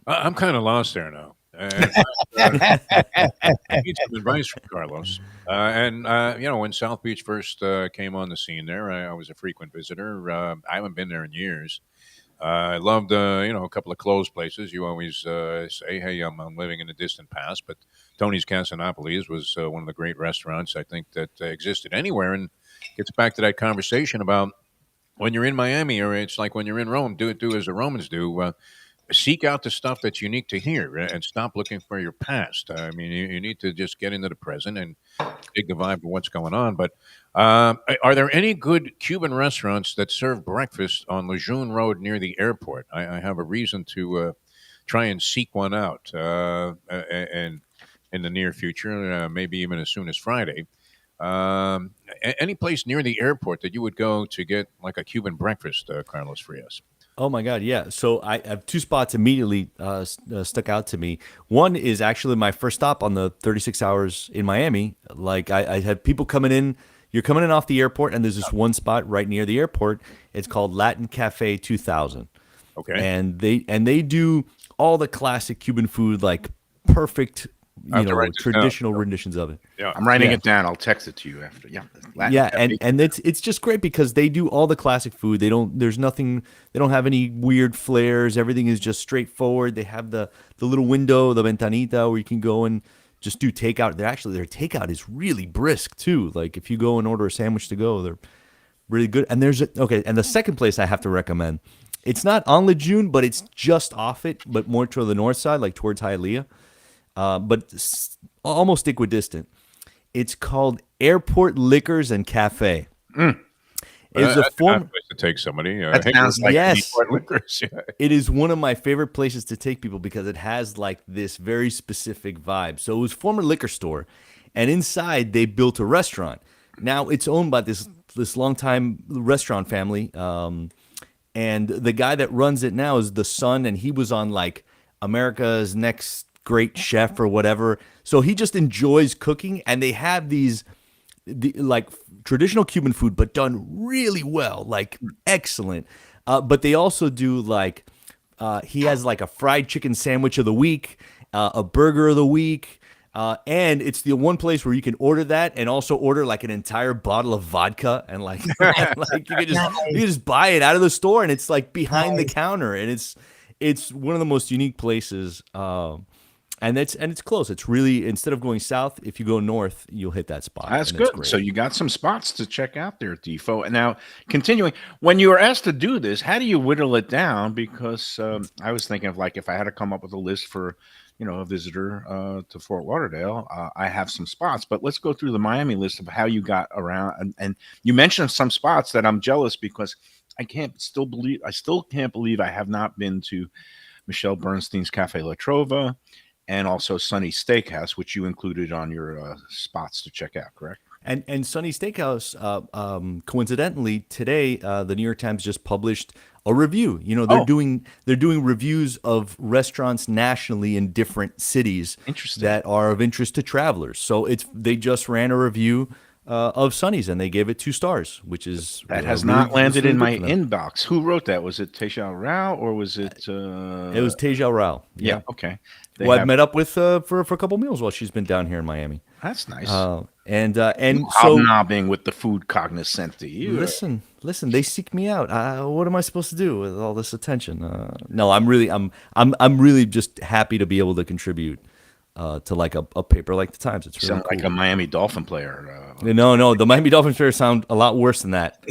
I'm kind of lost there now. And I need some advice from Carlos. When South Beach first came on the scene there, I was a frequent visitor. I haven't been there in years. I loved, a couple of closed places. You always say, "Hey, I'm living in a distant past," but Tony's Casinopolis was one of the great restaurants I think that existed anywhere, and gets back to that conversation about when you're in Miami, or it's like when you're in Rome. Do as the Romans do. Seek out the stuff that's unique to here, and stop looking for your past. I mean, you need to just get into the present and dig the vibe of what's going on. But are there any good Cuban restaurants that serve breakfast on Lejeune Road near the airport? I have a reason to try and seek one out, and in the near future, maybe even as soon as Friday. Any place near the airport that you would go to get like a Cuban breakfast, Carlos Frias? Oh my God, yeah. So I have two spots immediately stuck out to me. One is actually my first stop on the 36 hours in Miami. Like I had people coming in. You're coming in off the airport, and there's this one spot right near the airport. It's called Latin Cafe 2000. Okay. And they do all the classic Cuban food, like perfect, I have to write this down. traditional renditions of it. Yeah. I'm writing Yeah. it down. I'll text it to you after. Yeah. Latin Yeah, Cafe. and it's just great because they do all the classic food. They don't have any weird flares. Everything is just straightforward. They have the little window, the ventanita, where you can go and just do takeout. Their takeout is really brisk too. Like if you go and order a sandwich to go, they're really good. And and the second place I have to recommend, it's not on Lejeune, but it's just off it, but more toward the north side, like towards Hialeah, but almost equidistant. It's called Airport Liquors and Cafe. It's a That's form. a place to take somebody. That sounds like Yes. Newport Liquors. Yeah. It is one of my favorite places to take people because it has like this very specific vibe. So it was a former liquor store, and inside they built a restaurant. Now it's owned by this longtime restaurant family, and the guy that runs it now is the son, and he was on like America's Next Great Chef or whatever. So he just enjoys cooking, and they have like traditional Cuban food, but done really well, like excellent. But they also do like he has like a fried chicken sandwich of the week, a burger of the week, and it's the one place where you can order that and also order like an entire bottle of vodka and like like you can just buy it out of the store, and it's like behind the counter, and it's one of the most unique places. And it's close. It's really, instead of going south, if you go north, you'll hit that spot. That's and it's good. great. So you got some spots to check out there, Defo. And now, continuing, when you were asked to do this, how do you whittle it down? Because I was thinking of like if I had to come up with a list for, a visitor to Fort Lauderdale, I have some spots. But let's go through the Miami list of how you got around. And you mentioned some spots that I'm jealous because I still can't believe I have not been to Michelle Bernstein's Cafe La Trova, and also Sunny's Steakhouse, which you included on your spots to check out, correct? And Sunny Steakhouse, coincidentally, today the New York Times just published a review. They're doing reviews of restaurants nationally in different cities that are of interest to travelers. So they just ran a review of Sunny's, and they gave it 2 stars, which is that has really, not landed in my good for them. inbox. Who wrote that? Was it Tejal Rao or was it? It was Tejal Rao. Yeah. Okay. Who I've met up with for a couple meals while she's been down here in Miami. That's nice. And so Hobnobbing with the food cognoscente. listen, they seek me out. What am I supposed to do with all this attention? No, I'm really just happy to be able to contribute to like a paper like the Times. It's really Sound cool. like a Miami Dolphin player. No, the Miami Dolphins players sound a lot worse than that.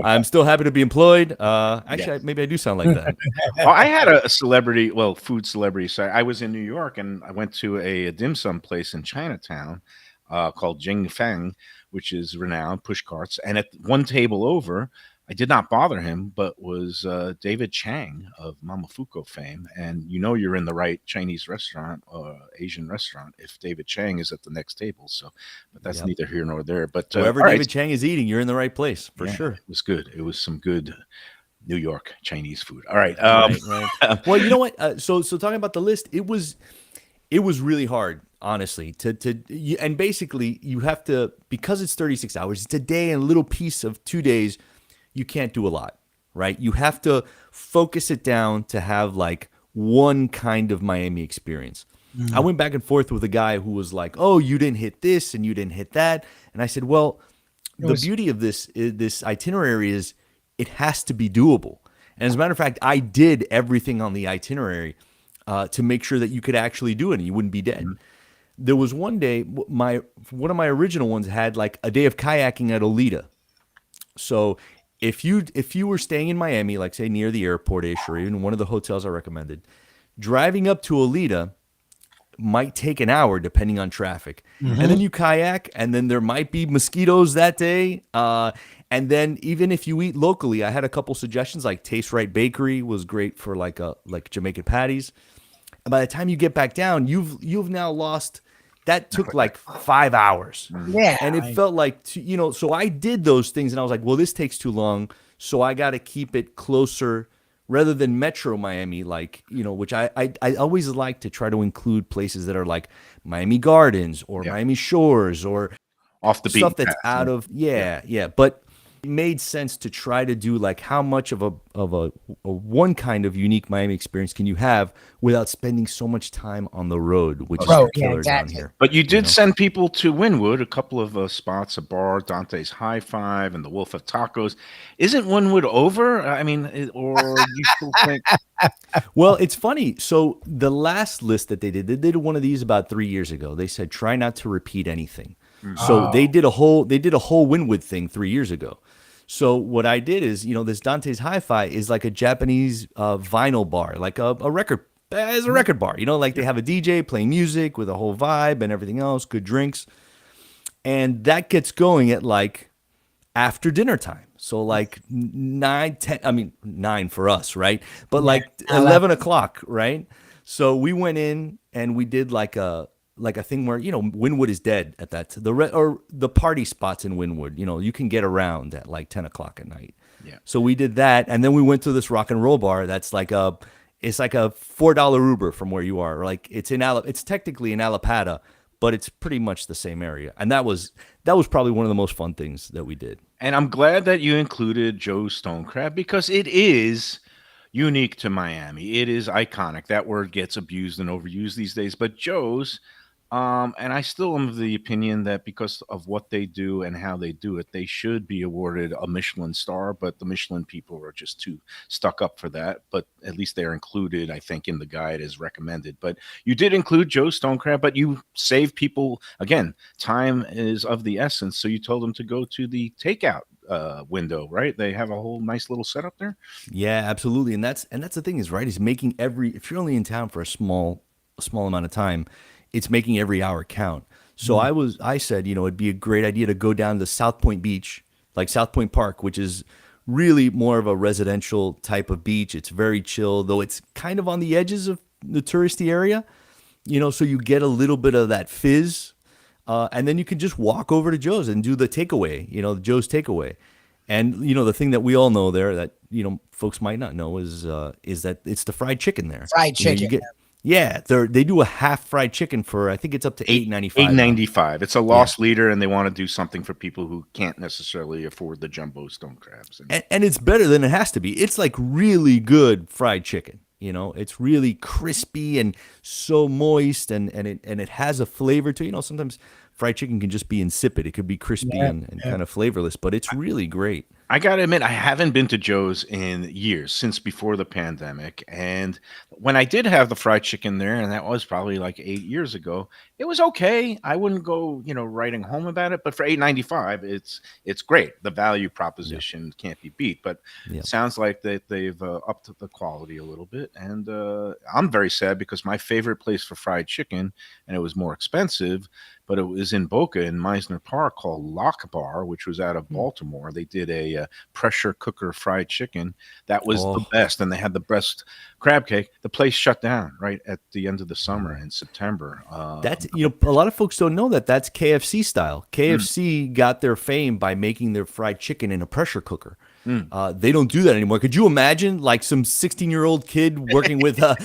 I'm still happy to be employed. Actually, maybe I do sound like that. Well, I had a celebrity, food celebrity. So I was in New York and I went to a dim sum place in Chinatown called Jing Feng, which is renowned, push carts. And at one table over, I did not bother him, but was David Chang of Mamafuko fame. And you're in the right Chinese restaurant or Asian restaurant if David Chang is at the next table. So, but that's neither here nor there. But Wherever all David right. Chang is eating, you're in the right place for sure. It was good. It was some good New York Chinese food. All right. Right. Well, you know what? So talking about the list, it was really hard, honestly. And basically, you have to, because it's 36 hours. It's a day and a little piece of 2 days. You can't do a lot, right? You have to focus it down to have like one kind of Miami experience. I went back and forth with a guy who was like, "Oh, you didn't hit this and you didn't hit that," and I said, "Well, the beauty of this itinerary is it has to be doable." And as a matter of fact, I did everything on the itinerary to make sure that you could actually do it and you wouldn't be dead. There was one day, one of my original ones had like a day of kayaking at Olita. So if you were staying in Miami, like say near the airport-ish or even one of the hotels I recommended, driving up to Olita might take an hour depending on traffic. And then you kayak, and then there might be mosquitoes that day. And then even if you eat locally, I had a couple suggestions like Taste Right Bakery was great for like Jamaican patties. And by the time you get back down, you've now lost. That took like 5 hours. Yeah. And it felt like, so I did those things and I was like, well, this takes too long. So I got to keep it closer rather than Metro Miami, like, which I always like to try to include places that are like Miami Gardens or Miami Shores or Off the stuff beaten that's path. out of, But it made sense to try to do like how much of a one kind of unique Miami experience can you have without spending so much time on the road, which is the killer down here. But you did send people to Wynwood, a couple of spots, a bar, Dante's High Five, and the Wolf of Tacos. Isn't Wynwood over? I mean, or you still think? Well, it's funny. So the last list that they did one of these about 3 years ago. They said try not to repeat anything. So they did a whole Wynwood thing 3 years ago. So what I did is, this Dante's Hi-Fi is like a Japanese vinyl bar, like a record. It's a record bar, like they have a DJ playing music with a whole vibe and everything else, good drinks, and that gets going at like after dinner time. So like 9, 10. I mean 9 for us, right? But like 11 o'clock, right? So we went in and we did like a thing where, Wynwood is dead at that. Or the party spots in Wynwood, you can get around at like 10 o'clock at night. Yeah. So we did that. And then we went to this rock and roll bar. That's like it's like a $4 Uber from where you are. Like it's technically in Alapata, but it's pretty much the same area. And that was probably one of the most fun things that we did. And I'm glad that you included Joe's Stone Crab because it is unique to Miami. It is iconic. That word gets abused and overused these days, but Joe's, and I still am of the opinion that because of what they do and how they do it, they should be awarded a Michelin star, but the Michelin people are just too stuck up for that. But at least they're included, I think, in the guide as recommended. But you did include Joe's Stone Crab, but you save people, again, time is of the essence. So you told them to go to the takeout window, right? They have a whole nice little setup there. Yeah, absolutely. And that's the thing is, right, is making if you're only in town for a small amount of time, it's making every hour count. So I said, it'd be a great idea to go down to South Point Beach, like South Point Park, which is really more of a residential type of beach. It's very chill, though it's kind of on the edges of the touristy area, so you get a little bit of that fizz. And then you can just walk over to Joe's and do the takeaway, Joe's takeaway. And, the thing that we all know there that, folks might not know is that it's the fried chicken there. Fried chicken. They do a half fried chicken for, I think it's up to $8.95. $8.95. It's a loss leader, and they want to do something for people who can't necessarily afford the jumbo stone crabs. And it's better than it has to be. It's like really good fried chicken. It's really crispy and so moist, and it has a flavor to it. Sometimes fried chicken can just be insipid. It could be crispy and kind of flavorless, but it's really great. I got to admit, I haven't been to Joe's in years, since before the pandemic. And when I did have the fried chicken there, and that was probably like 8 years ago, it was okay. I wouldn't go, writing home about it. But for $8.95, it's great. The value proposition can't be beat. But it sounds like that they've upped the quality a little bit. And I'm very sad because my favorite place for fried chicken, and it was more expensive, but it was in Boca in Meisner Park, called Lock Bar, which was out of Baltimore. They did a pressure cooker fried chicken that was the best, and they had the best crab cake. The place shut down right at the end of the summer in September. That's a lot of folks don't know that that's KFC style. KFC got their fame by making their fried chicken in a pressure cooker. They don't do that anymore. Could you imagine like some 16-year-old kid working with a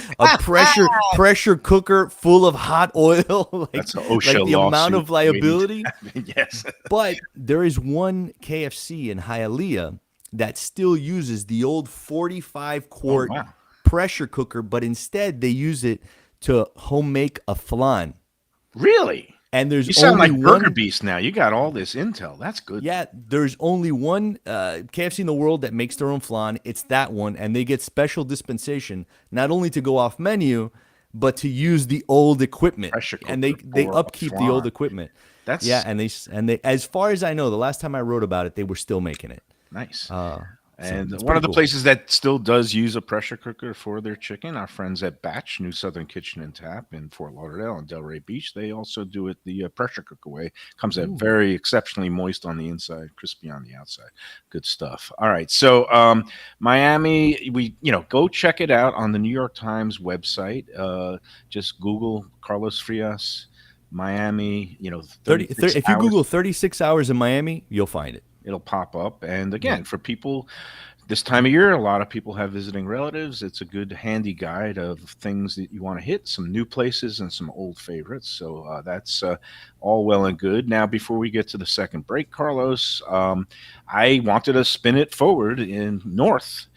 pressure cooker full of hot oil? That's an OSHA like the amount of liability. Yes. But there is one KFC in Hialeah that still uses the old 45 quart pressure cooker, but instead they use it to home make a flan. Really? And there's You sound only like Burger one. Beast now. You got all this intel. That's good. Yeah, there's only one KFC in the world that makes their own flan. It's that one, and they get special dispensation not only to go off menu, but to use the old equipment. Pressure And they cooker for a upkeep the old flan. equipment. That's And they, as far as I know, the last time I wrote about it, they were still making it. nice. So And it's one of the pretty cool. places that still does use a pressure cooker for their chicken, our friends at Batch, New Southern Kitchen and Tap in Fort Lauderdale and Delray Beach, they also do it the pressure cooker way. Comes out very exceptionally moist on the inside, crispy on the outside. Good stuff. All right, so Miami, go check it out on the New York Times website. Just Google Carlos Frias, Miami. 36 if you hours. Google 36 hours in Miami, you'll find it. It'll pop up. And again, for people this time of year, a lot of people have visiting relatives. It's a good handy guide of things that you want to hit, some new places and some old favorites. So that's all well and good. Now, before we get to the second break, Carlos, I wanted to spin it forward in North.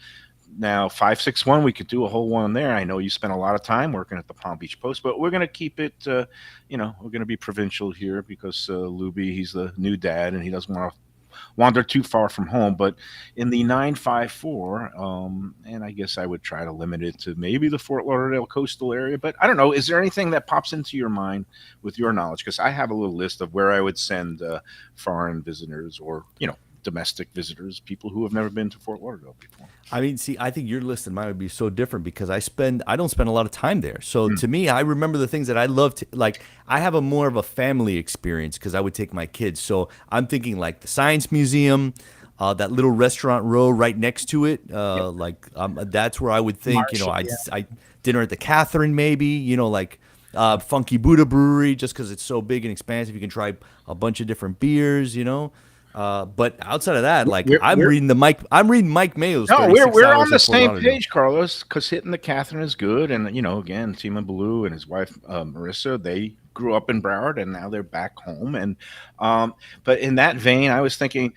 Now, 561, we could do a whole one there. I know you spent a lot of time working at the Palm Beach Post, but we're going to keep it, we're going to be provincial here because Lubie, he's the new dad, and he doesn't want to wander too far from home. But in the 954, and I guess I would try to limit it to maybe the Fort Lauderdale coastal area. But I don't know. Is there anything that pops into your mind with your knowledge? Because I have a little list of where I would send foreign visitors or, domestic visitors, people who have never been to Fort Lauderdale before. I mean, see, I think your list and mine would be so different because I don't spend a lot of time there. So to me, I remember the things that I love to, like, I have a more of a family experience because I would take my kids. So I'm thinking like the Science Museum, that little restaurant row right next to it. That's where I would think, I dinner at the Catherine, maybe, Funky Buddha Brewery, just because it's so big and expansive. You can try a bunch of different beers, But outside of that, like I'm reading Mike Mayo's. No, 36 we're hours on the in Fort same Lauderdale. page, Carlos. Because hitting the Catherine is good, and again, Tima Ballou and his wife Marissa, they grew up in Broward, and now they're back home. And but in that vein, I was thinking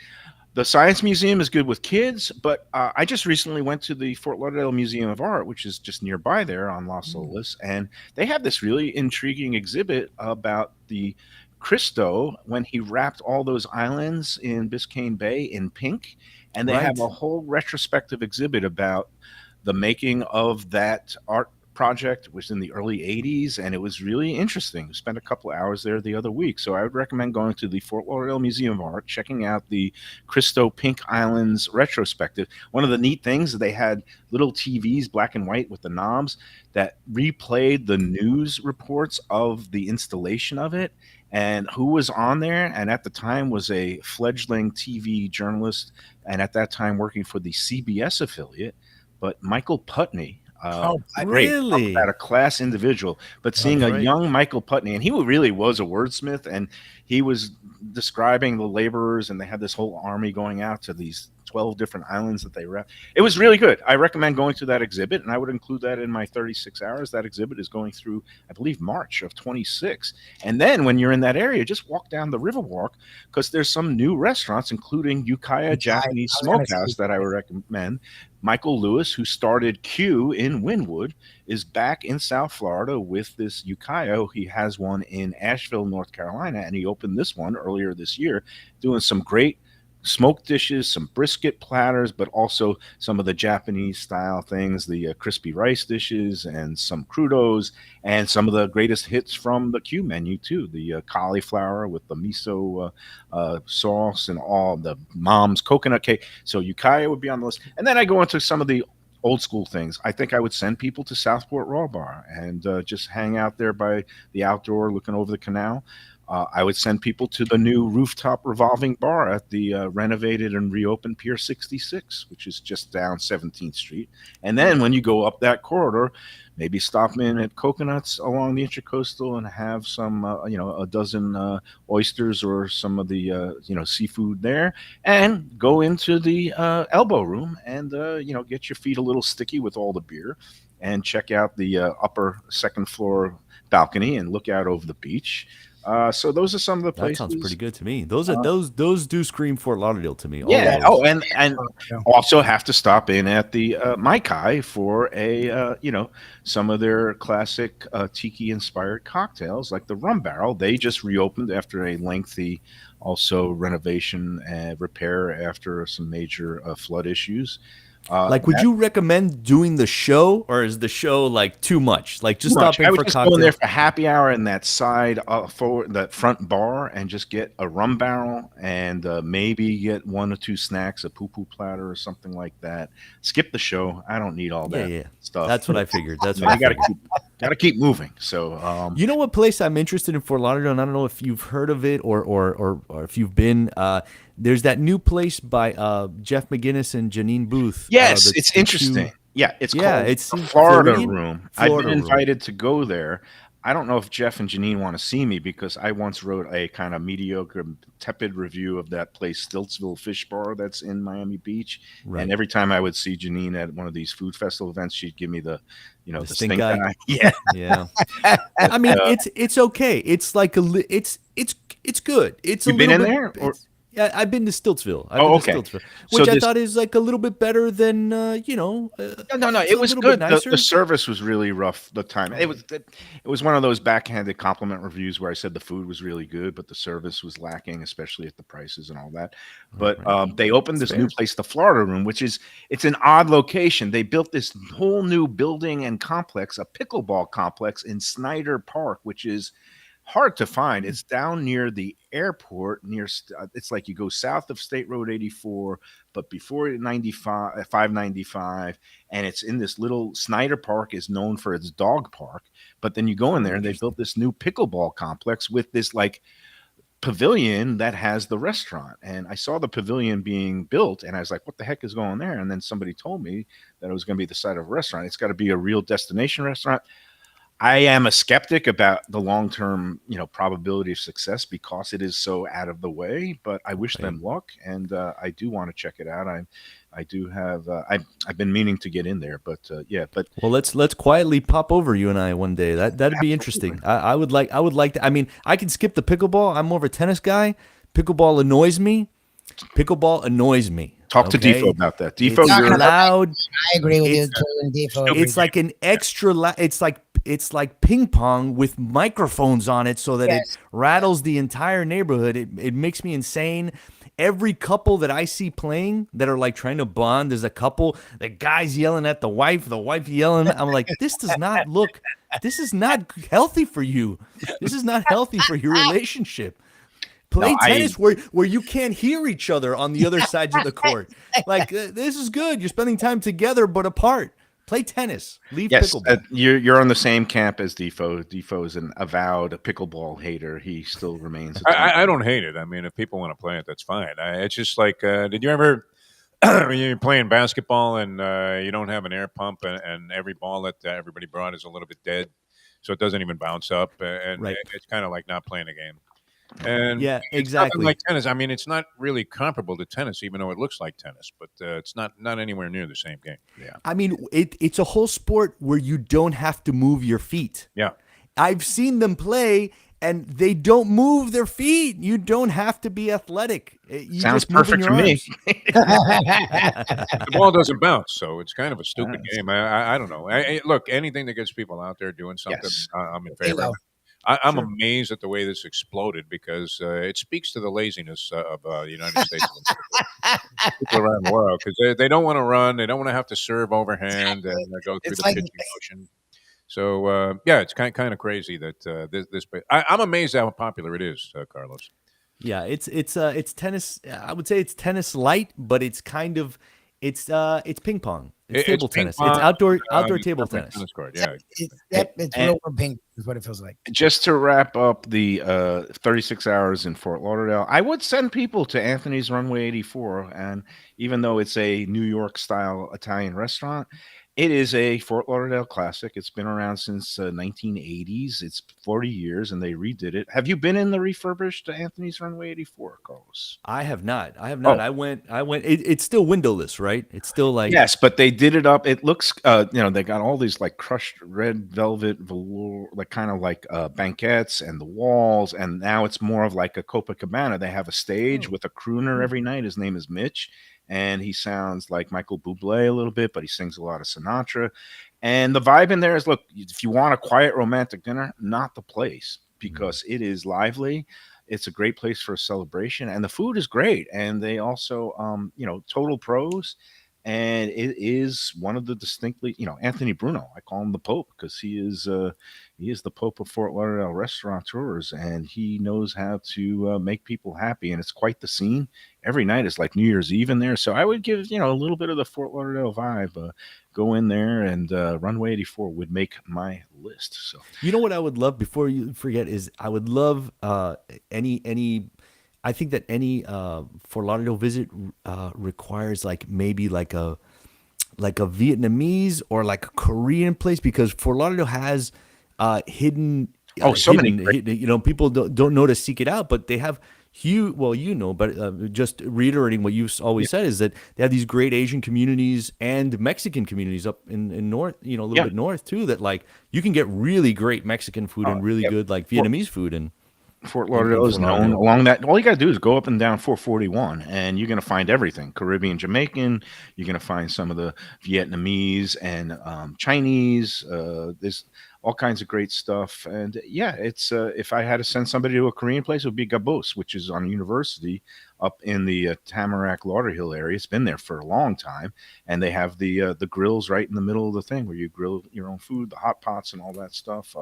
the Science Museum is good with kids, but I just recently went to the Fort Lauderdale Museum of Art, which is just nearby there on Las Olas, and they have this really intriguing exhibit about the Christo when he wrapped all those islands in Biscayne Bay in pink, and they have a whole retrospective exhibit about the making of that art project. It was in the early 80s, and it was really interesting. We spent a couple of hours there the other week, so I would recommend going to the Fort Lauderdale Museum of Art, checking out the Christo Pink Islands retrospective. One of the neat things, they had little TVs, black and white with the knobs, that replayed the news reports of the installation of it and who was on there. And at the time was a fledgling TV journalist, and at that time working for the CBS affiliate, but Michael Putney. Really? About a class individual, but seeing a young Michael Putney, and he really was a wordsmith, and he was describing the laborers, and they had this whole army going out to these 12 different islands that they wrapped. It was really good. I recommend going to that exhibit, and I would include that in my 36 hours. That exhibit is going through, I believe, March of 26. And then when you're in that area, just walk down the Riverwalk, because there's some new restaurants, including Ukiah Japanese Smokehouse that I would recommend. Michael Lewis, who started Q in Wynwood, is back in South Florida with this Ukiah. He has one in Asheville, North Carolina, and he opened this one earlier this year, doing some great smoked dishes, some brisket platters, but also some of the Japanese style things, the crispy rice dishes and some crudos, and some of the greatest hits from the Q menu too, the cauliflower with the miso sauce and all the mom's coconut cake. So Ukiah would be on the list. And then I go into some of the old school things. I think I would send people to Southport Raw Bar and just hang out there by the outdoor looking over the canal. I would send people to the new rooftop revolving bar at the renovated and reopened Pier 66, which is just down 17th Street. And then when you go up that corridor, maybe stop in at Coconuts along the Intracoastal and have some, a dozen oysters or some of the, seafood there, and go into the elbow room and, get your feet a little sticky with all the beer and check out the upper second floor balcony and look out over the beach. So those are some of the That places. sounds pretty good to me. Those do scream Fort Lauderdale to me. All Yeah. of those. Oh, and also have to stop in at the Mai Kai for a some of their classic tiki inspired cocktails like the Rum Barrel. They just reopened after a lengthy also renovation and repair after some major flood issues. Like, would you recommend doing the show, or is the show like too much? Like, just stop I in would for just go in there cocktails. for happy hour in that side forward, that front bar, and just get a rum barrel and maybe get one or two snacks, a poo-poo platter or something like that. Skip the show. I don't need all Yeah, that yeah. stuff. That's what I figured. That's You what I gotta figured. keep moving. So You know what place I'm interested in Fort Lauderdale, and I don't know if you've heard of it or if you've been. There's that new place by Jeff McGinnis and Janine Booth. yes, the- it's the two- interesting. Yeah, it's called it's the in Florida Floridian? Room. I've Florida been Room. invited to go there. I don't know if Jeff and Janine want to see me because I once wrote a kind of mediocre, tepid review of that place, Stiltsville Fish Bar, that's in Miami Beach. Right. And every time I would see Janine at one of these food festival events, she'd give me the stink stink eye. eye. Yeah, Yeah. I mean, it's okay. It's like it's good. It's You've a been little in bit, there, or- yeah, I've been to Stiltsville. Okay. Which So I this- thought is like a little bit better than No. it's It a was little bit good. The nicer. service was really rough. The time it was one of those backhanded compliment reviews where I said the food was really good, but the service was lacking, especially at the prices and all that. But they opened this new place, the Florida Room, it's an odd location. They built this whole new building and complex, a pickleball complex in Snyder Park, which is hard to find. It's down near the airport, it's like you go south of State Road 84, but before 595, and it's in this little Snyder Park is known for its dog park. But then you go in there and they built this new pickleball complex with this like pavilion that has the restaurant. And I saw the pavilion being built and I was like, what the heck is going there? And then somebody told me that it was going to be the site of a restaurant. It's got to be a real destination restaurant. I am a skeptic about the long-term, probability of success because it is so out of the way. But I wish them luck, and I do want to check it out. I do have. I've been meaning to get in there, but yeah. But Well, let's quietly pop over, you and I, one day. That'd be interesting. I would like to. I mean, I can skip the pickleball. I'm more of a tennis guy. Pickleball annoys me. talk to Okay? Defo about that. Defo, It's you're loud. I agree with you, totally, Defo. It's like an extra. It's like ping pong with microphones on it, so that Yes. it rattles the entire neighborhood. It makes me insane. Every couple that I see playing that are like trying to bond, there's a couple. The guy's yelling at the wife yelling. I'm like, this does not look. This is not healthy for you. This is not healthy for your relationship. Play tennis where you can't hear each other on the other sides of the court. Like this is good. You're spending time together but apart. Play tennis. Leave yes, pickleball. you're on the same camp as Defo. Defo is an avowed pickleball hater. He still remains. I don't hate it. I mean, if people want to play it, that's fine. It's just like, did you ever, when you're playing basketball and you don't have an air pump and every ball that everybody brought is a little bit dead, so it doesn't even bounce up, and Right. it's kind of like not playing a game. And Yeah, it's nothing exactly. like tennis. I mean, it's not really comparable to tennis, even though it looks like tennis, but it's not anywhere near the same game. Yeah, I mean, it's a whole sport where you don't have to move your feet. yeah. I've seen them play, and they don't move their feet. You don't have to be athletic. You Sounds just move in perfect your for me. arms. The ball doesn't bounce, so it's kind of a stupid Yes. game. I don't know. Look, anything that gets people out there doing something, Yes. I'm in favor of. I'm amazed at the way this exploded because it speaks to the laziness of the United States people around the world because they don't want to run, they don't want to have to serve overhand and go through It's the like- pitching motion. So yeah, it's kind of crazy that this. I'm amazed how popular it is, Carlos. Yeah, it's tennis. I would say it's tennis light, but it's kind of it's ping pong. It's table ping tennis. pong, It's outdoor you table play tennis. tennis court. Yeah, It's real or pink is what it feels like. Just to wrap up the 36 hours in Fort Lauderdale, I would send people to Anthony's Runway 84. And even though it's a New York style Italian restaurant, It is a Fort Lauderdale classic. It's been around since 1980s. It's 40 years, and they redid it. Have you been in the refurbished Anthony's Runway 84, Carlos? I have not. I have not. Oh, I went. I went. It's still windowless, right? It's still like. yes, but they did it up. It looks, they got all these like crushed red velvet velour, like kind of like banquettes and the walls. And now it's more of like a Copacabana. They have a stage Oh. with a crooner every night. His name is Mitch, and he sounds like Michael Bublé a little bit, but he sings a lot of Sinatra. And the vibe in there is, look, if you want a quiet romantic dinner, not the place, because it is lively. It's a great place for a celebration, and the food is great. And they also, total pros. And it is one of the distinctly, Anthony Bruno. I call him the Pope because he is the Pope of Fort Lauderdale restaurateurs, and he knows how to make people happy. And it's quite the scene. Every night is like New Year's Eve in there. So I would give a little bit of the Fort Lauderdale vibe. Go in there, and Runway 84 would make my list. So You know what I would love before you forget is I would love any. I think that any Fort Lauderdale visit requires like maybe like a Vietnamese or like a Korean place, because Fort Lauderdale has hidden. so many people don't know to seek it out, but they have huge. Well, but just reiterating what you've always said is that they have these great Asian communities and Mexican communities up in north, a little bit north too. That like you can get really great Mexican food and really good like Vietnamese food and. Fort Lauderdale is known along that. All you got to do is go up and down 441, and you're going to find everything Caribbean, Jamaican. You're going to find some of the Vietnamese and Chinese. There's all kinds of great stuff. And yeah, it's if I had to send somebody to a Korean place, it would be Gabos, which is on University up in the Tamarack Lauderhill area. It's been there for a long time, and they have the grills right in the middle of the thing where you grill your own food, the hot pots and all that stuff.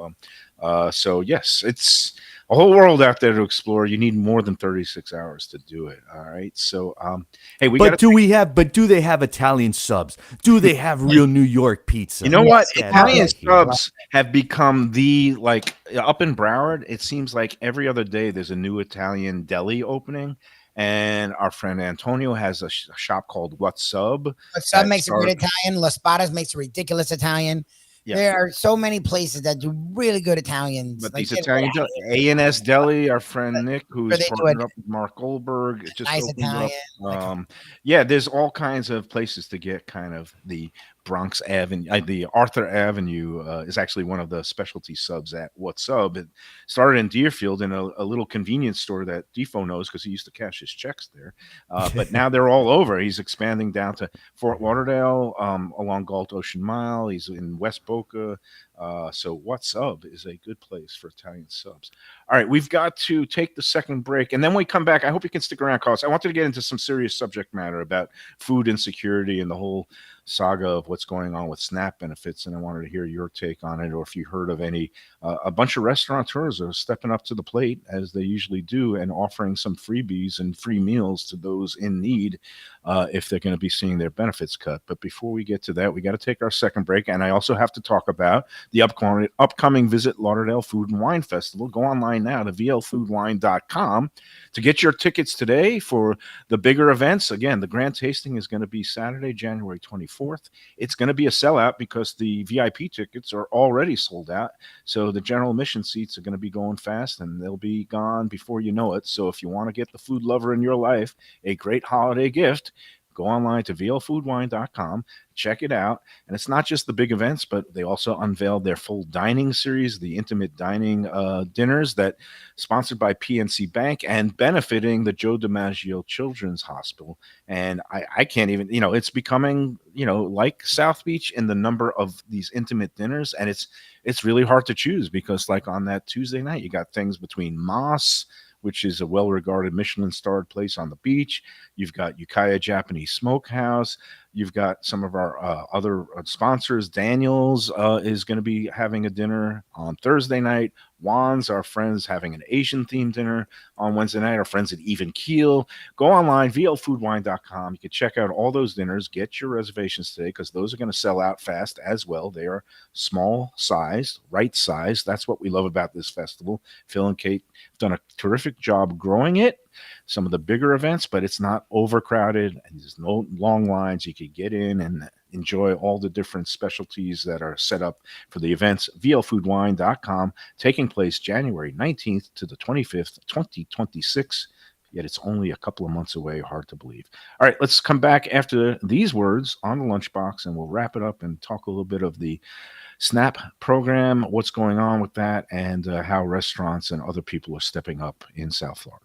So yes, it's a whole world out there to explore. You need more than 36 hours to do it. All right. So hey, do they have Italian subs? Do they have real New York pizza? You know what? Italian subs have become the, like, up in Broward, it seems like every other day there's a new Italian deli opening. And our friend Antonio has a shop called What's Sub. What's Sub makes a great Italian. Las Spadas makes a ridiculous Italian. Yeah. There are so many places that do really good Italians. But these Italian A&S Deli, our friend Nick, who's partnered up with Mark Goldberg, it just nice Italian. Up. There's all kinds of places to get kind of the Bronx Avenue, the Arthur Avenue is actually one of the specialty subs at What's Sub. It started in Deerfield in a little convenience store that Defo knows because he used to cash his checks there. But now they're all over. He's expanding down to Fort Lauderdale along Galt Ocean Mile. He's in West Boca. So What's Sub is a good place for Italian subs. All right, we've got to take the second break, and then when we come back, I hope you can stick around, Carlos. I wanted to get into some serious subject matter about food insecurity and the whole saga of what's going on with SNAP benefits, and I wanted to hear your take on it, or if you heard of any. A bunch of restaurateurs are stepping up to the plate, as they usually do, and offering some freebies and free meals to those in need if they're going to be seeing their benefits cut. But before we get to that, we got to take our second break, and I also have to talk about the upcoming Visit Lauderdale Food and Wine Festival. Go online now to vlfoodwine.com to get your tickets today for the bigger events. Again, the grand tasting is going to be Saturday, January 24th. It's going to be a sellout because the VIP tickets are already sold out. So the general admission seats are going to be going fast, and they'll be gone before you know it. So if you want to get the food lover in your life a great holiday gift, go online to vlfoodwine.com, check it out. And it's not just the big events, but they also unveiled their full dining series, the intimate dining dinners that sponsored by PNC Bank and benefiting the Joe DiMaggio Children's Hospital. And I can't even, it's becoming, like South Beach in the number of these intimate dinners. And it's really hard to choose because, like, on that Tuesday night, you got things between Moss, which is a well-regarded Michelin-starred place on the beach. You've got Ukiah Japanese Smokehouse. You've got some of our other sponsors. Daniel's is going to be having a dinner on Thursday night. Juan's, our friends, having an Asian-themed dinner on Wednesday night. Our friends at Even Keel. Go online, vlfoodwine.com. You can check out all those dinners. Get your reservations today because those are going to sell out fast as well. They are small-sized, right-sized. That's what we love about this festival. Phil and Kate have done a terrific job growing it. Some of the bigger events, but it's not overcrowded and there's no long lines. You could get in and enjoy all the different specialties that are set up for the events. VLFoodWine.com, taking place January 19th to the 25th, 2026. Yet it's only a couple of months away. Hard to believe. All right, let's come back after these words on the Lunchbox, and we'll wrap it up and talk a little bit of the SNAP program, what's going on with that, and how restaurants and other people are stepping up in South Florida.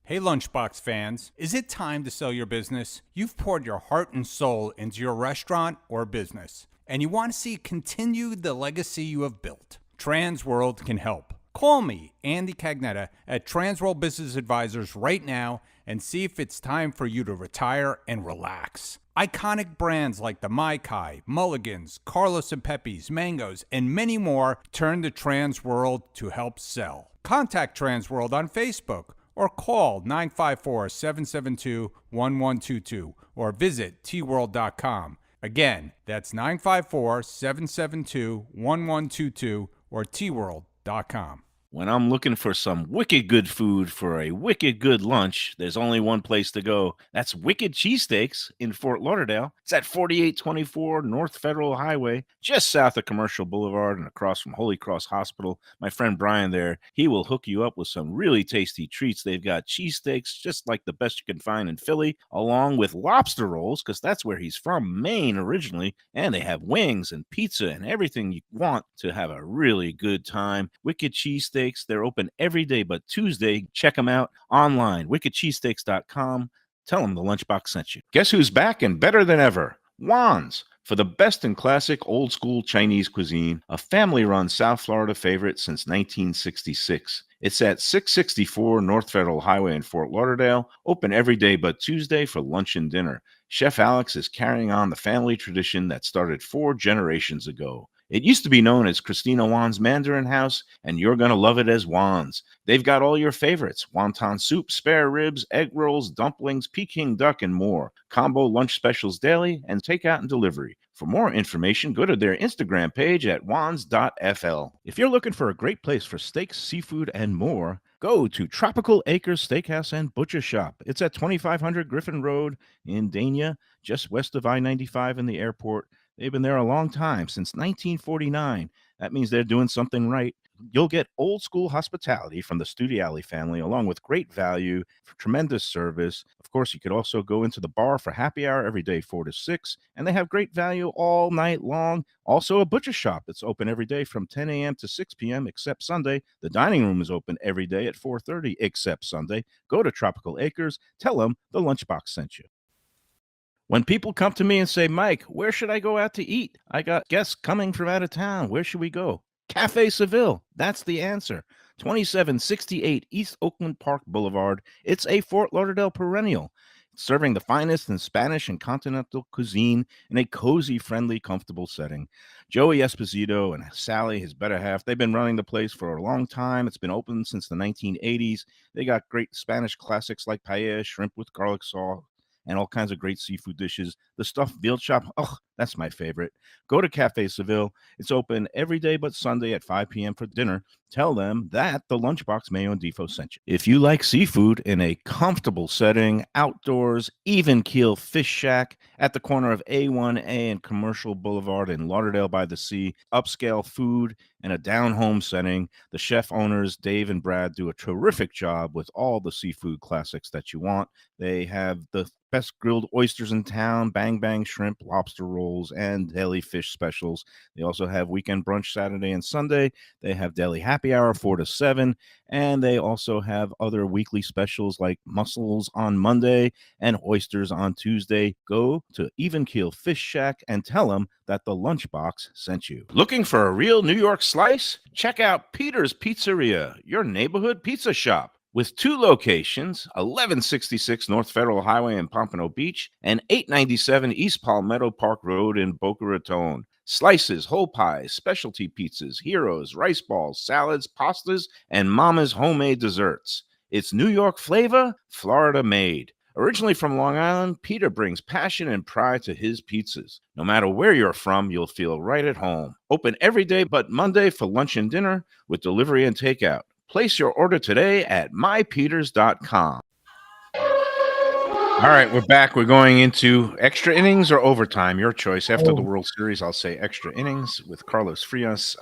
Hey Lunchbox fans, is it time to sell your business? You've poured your heart and soul into your restaurant or business, and you want to see continue the legacy you have built. Transworld can help. Call me, Andy Cagnetta, at Transworld Business Advisors right now and see if it's time for you to retire and relax. Iconic brands like the Mai Kai, Mulligans, Carlos and Pepe's, Mangoes, and many more turn to Transworld to help sell. Contact Transworld on Facebook or call 954-772-1122 or visit tworld.com. Again, that's 954-772-1122 or tworld.com. When I'm looking for some wicked good food for a wicked good lunch, there's only one place to go. That's Wicked Cheesesteaks in Fort Lauderdale. It's at 4824 North Federal Highway, just south of Commercial Boulevard and across from Holy Cross Hospital. My friend Brian there, he will hook you up with some really tasty treats. They've got cheesesteaks, just like the best you can find in Philly, along with lobster rolls, because that's where he's from, Maine originally. And they have wings and pizza and everything you want to have a really good time. Wicked Cheesesteaks. They're open every day but Tuesday. Check them out online, wickedcheesesteaks.com. Tell them the Lunchbox sent you. Guess who's back and better than ever? Juan's. For the best in classic old school Chinese cuisine, a family-run South Florida favorite since 1966. It's at 664 North Federal Highway in Fort Lauderdale, open every day but Tuesday for lunch and dinner. Chef Alex is carrying on the family tradition that started 4 generations ago. It used to be known as Christina Juan's Mandarin House, and you're going to love it as Juan's. They've got all your favorites: wonton soup, spare ribs, egg rolls, dumplings, Peking duck, and more. Combo lunch specials daily and takeout and delivery. For more information, go to their Instagram page at wans.fl. If you're looking for a great place for steaks, seafood, and more, go to Tropical Acres Steakhouse and Butcher Shop. It's at 2500 Griffin Road in Dania, just west of I-95 and the airport. They've been there a long time, since 1949. That means they're doing something right. You'll get old school hospitality from the Studiali family, along with great value, for tremendous service. Of course, you could also go into the bar for happy hour every day, 4 to 6, and they have great value all night long. Also, a butcher shop that's open every day from 10 a.m. to 6 p.m. except Sunday. The dining room is open every day at 4:30 except Sunday. Go to Tropical Acres. Tell them the Lunchbox sent you. When people come to me and say, Mike, where should I go out to eat? I got guests coming from out of town. Where should we go? Cafe Seville. That's the answer. 2768 East Oakland Park Boulevard. It's a Fort Lauderdale perennial, serving the finest in Spanish and continental cuisine in a cozy, friendly, comfortable setting. Joey Esposito and Sally, his better half, they've been running the place for a long time. It's been open since the 1980s. They got great Spanish classics like paella, shrimp with garlic sauce, and all kinds of great seafood dishes. The stuffed veal chop, that's my favorite. Go to Cafe Seville. It's open every day but Sunday at 5 p.m. for dinner. Tell them that the Lunchbox, Mayo, and Defo sent you. If you like seafood in a comfortable setting, outdoors, Even Keel Fish Shack at the corner of A1A and Commercial Boulevard in Lauderdale by the Sea, upscale food and a down-home setting. The chef owners, Dave and Brad, do a terrific job with all the seafood classics that you want. They have the best grilled oysters in town, bang bang shrimp, lobster rolls, and deli fish specials. They also have weekend brunch Saturday and Sunday. They have deli happy hour 4 to 7, and they also have other weekly specials like mussels on Monday and oysters on Tuesday. Go to Even Keel Fish Shack and tell them that the Lunchbox sent you. Looking for a real New York slice? Check out Peter's Pizzeria, your neighborhood pizza shop. With 2 locations, 1166 North Federal Highway in Pompano Beach and 897 East Palmetto Park Road in Boca Raton. Slices, whole pies, specialty pizzas, heroes, rice balls, salads, pastas, and Mama's homemade desserts. It's New York flavor, Florida made. Originally from Long Island, Peter brings passion and pride to his pizzas. No matter where you're from, you'll feel right at home. Open every day but Monday for lunch and dinner with delivery and takeout. Place your order today at mypeters.com. All right, we're back. We're going into extra innings or overtime. Your choice. After the World Series, I'll say extra innings with Carlos Frias.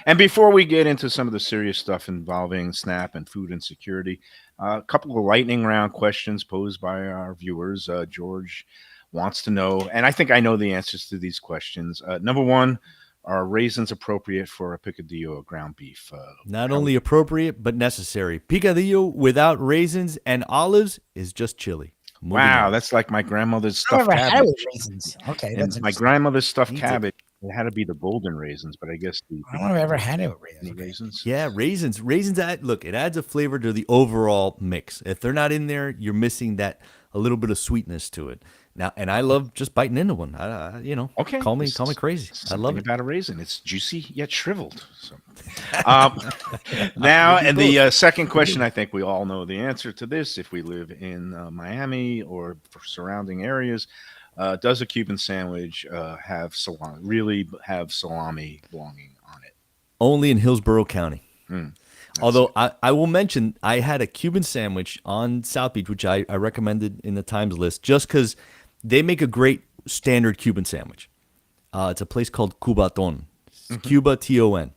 And before we get into some of the serious stuff involving SNAP and food insecurity, a couple of lightning round questions posed by our viewers. George wants to know, and I think I know the answers to these questions. Number one, are raisins appropriate for a picadillo or ground beef? Not only appropriate, but necessary. Picadillo without raisins and olives is just chili. Moving Wow, on. that's like my grandmother's I've stuffed never had it cabbage. with raisins. Okay, And that's my interesting. grandmother's stuffed Me too. cabbage, it had to be the golden raisins, but I guess the I don't know if I've ever had it with raisins. any Okay. raisins. Yeah, raisins look, it adds a flavor to the overall mix. If they're not in there, you're missing that a little bit of sweetness to it. Now, and I love just biting into one. Okay, call me crazy. I love Something it. about a raisin. It's juicy yet shriveled. So, um, now, and the second question, I think we all know the answer to this. If we live in Miami or surrounding areas, does a Cuban sandwich have salami? Really have salami belonging on it? Only in Hillsborough County. Mm, Although I will mention, I had a Cuban sandwich on South Beach, which I recommended in the Times list, just because they make a great standard Cuban sandwich. It's a place called Cubaton, Cuba Ton.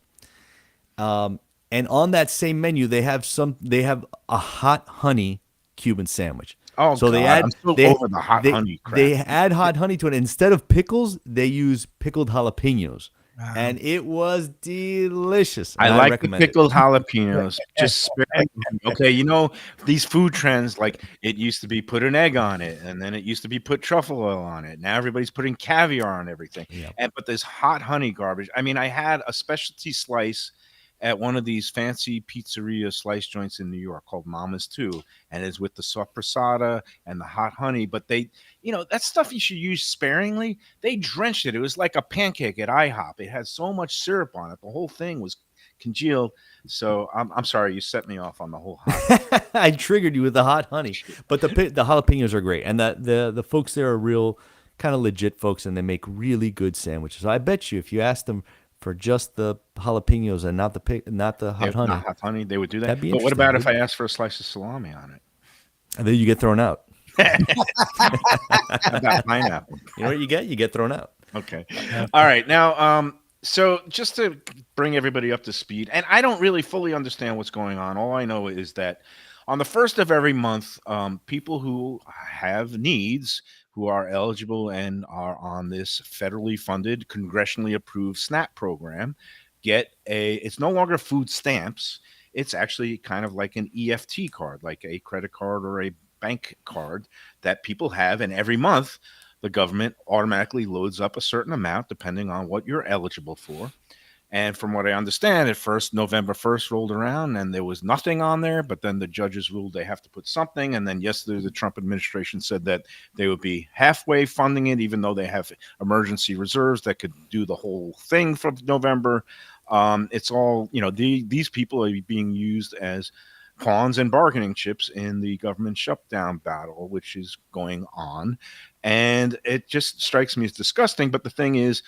And on that same menu, they have a hot honey Cuban sandwich. Oh, so they God, add I'm still they, over the hot they- honey crap. They add hot honey to it. Instead of pickles, they use pickled jalapenos. And it was delicious. I And like the recommend it. pickled jalapenos. Just spare okay. You know these food trends, like it used to be put an egg on it, and then it used to be put truffle oil on it. Now everybody's putting caviar on everything. Yep. And but this hot honey garbage. I mean, I had a specialty slice at one of these fancy pizzeria slice joints in New York called Mama's Too, and it's with the soppressata and the hot honey. But they, that stuff you should use sparingly. They drenched it. It was like a pancake at IHOP. It had so much syrup on it. The whole thing was congealed. So I'm sorry, you set me off on the whole hot. I triggered you with the hot honey, but the jalapenos are great, and the folks there are real kind of legit folks, and they make really good sandwiches. So I bet you if you asked them for just the jalapenos and not the hot honey, Not hot honey, they would do that. That'd be But what interesting, about if I wouldn't asked for a slice of salami on it? and then you get thrown out. How about pineapple? You know what you get? You get thrown out. Okay. All right. Now, so just to bring everybody up to speed, and I don't really fully understand what's going on. All I know is that on the first of every month, people who have needs, who are eligible and are on this federally funded, congressionally approved SNAP program, it's no longer food stamps. It's actually kind of like an EFT card, like a credit card or a bank card that people have. And every month, the government automatically loads up a certain amount depending on what you're eligible for. And from what I understand, at first, November 1st rolled around and there was nothing on there, but then the judges ruled they have to put something. And then yesterday, the Trump administration said that they would be halfway funding it, even though they have emergency reserves that could do the whole thing for November. It's all, these people are being used as pawns and bargaining chips in the government shutdown battle, which is going on. And it just strikes me as disgusting. But the thing is,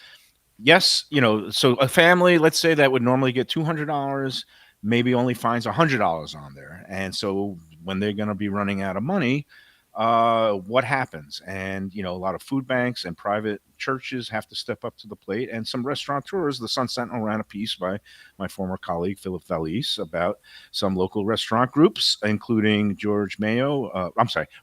yes, so a family, let's say that would normally get $200, maybe only finds $100 on there. And so when they're going to be running out of money, what happens? And, a lot of food banks and private churches have to step up to the plate. And some restaurateurs, the Sun Sentinel ran a piece by my former colleague, Philip Valise, about some local restaurant groups, including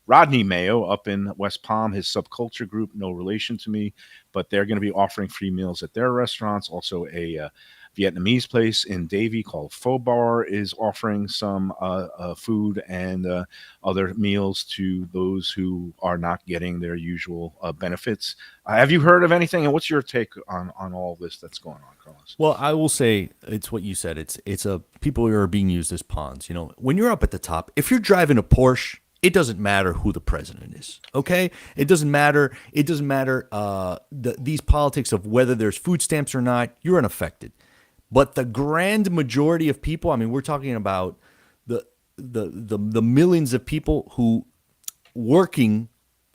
Rodney Mayo up in West Palm, his subculture group, no relation to me, but they're going to be offering free meals at their restaurants. Also a Vietnamese place in Davie called Pho Bar is offering some food and other meals to those who are not getting their usual benefits. Have you heard of anything? And what's your take on all this that's going on, Carlos? Well, I will say it's what you said. It's people who are being used as pawns. When you're up at the top, if you're driving a Porsche, it doesn't matter who the president is. Okay, it doesn't matter. It doesn't matter these politics of whether there's food stamps or not. You're unaffected. But the grand majority of people, I mean, we're talking about the millions of people who working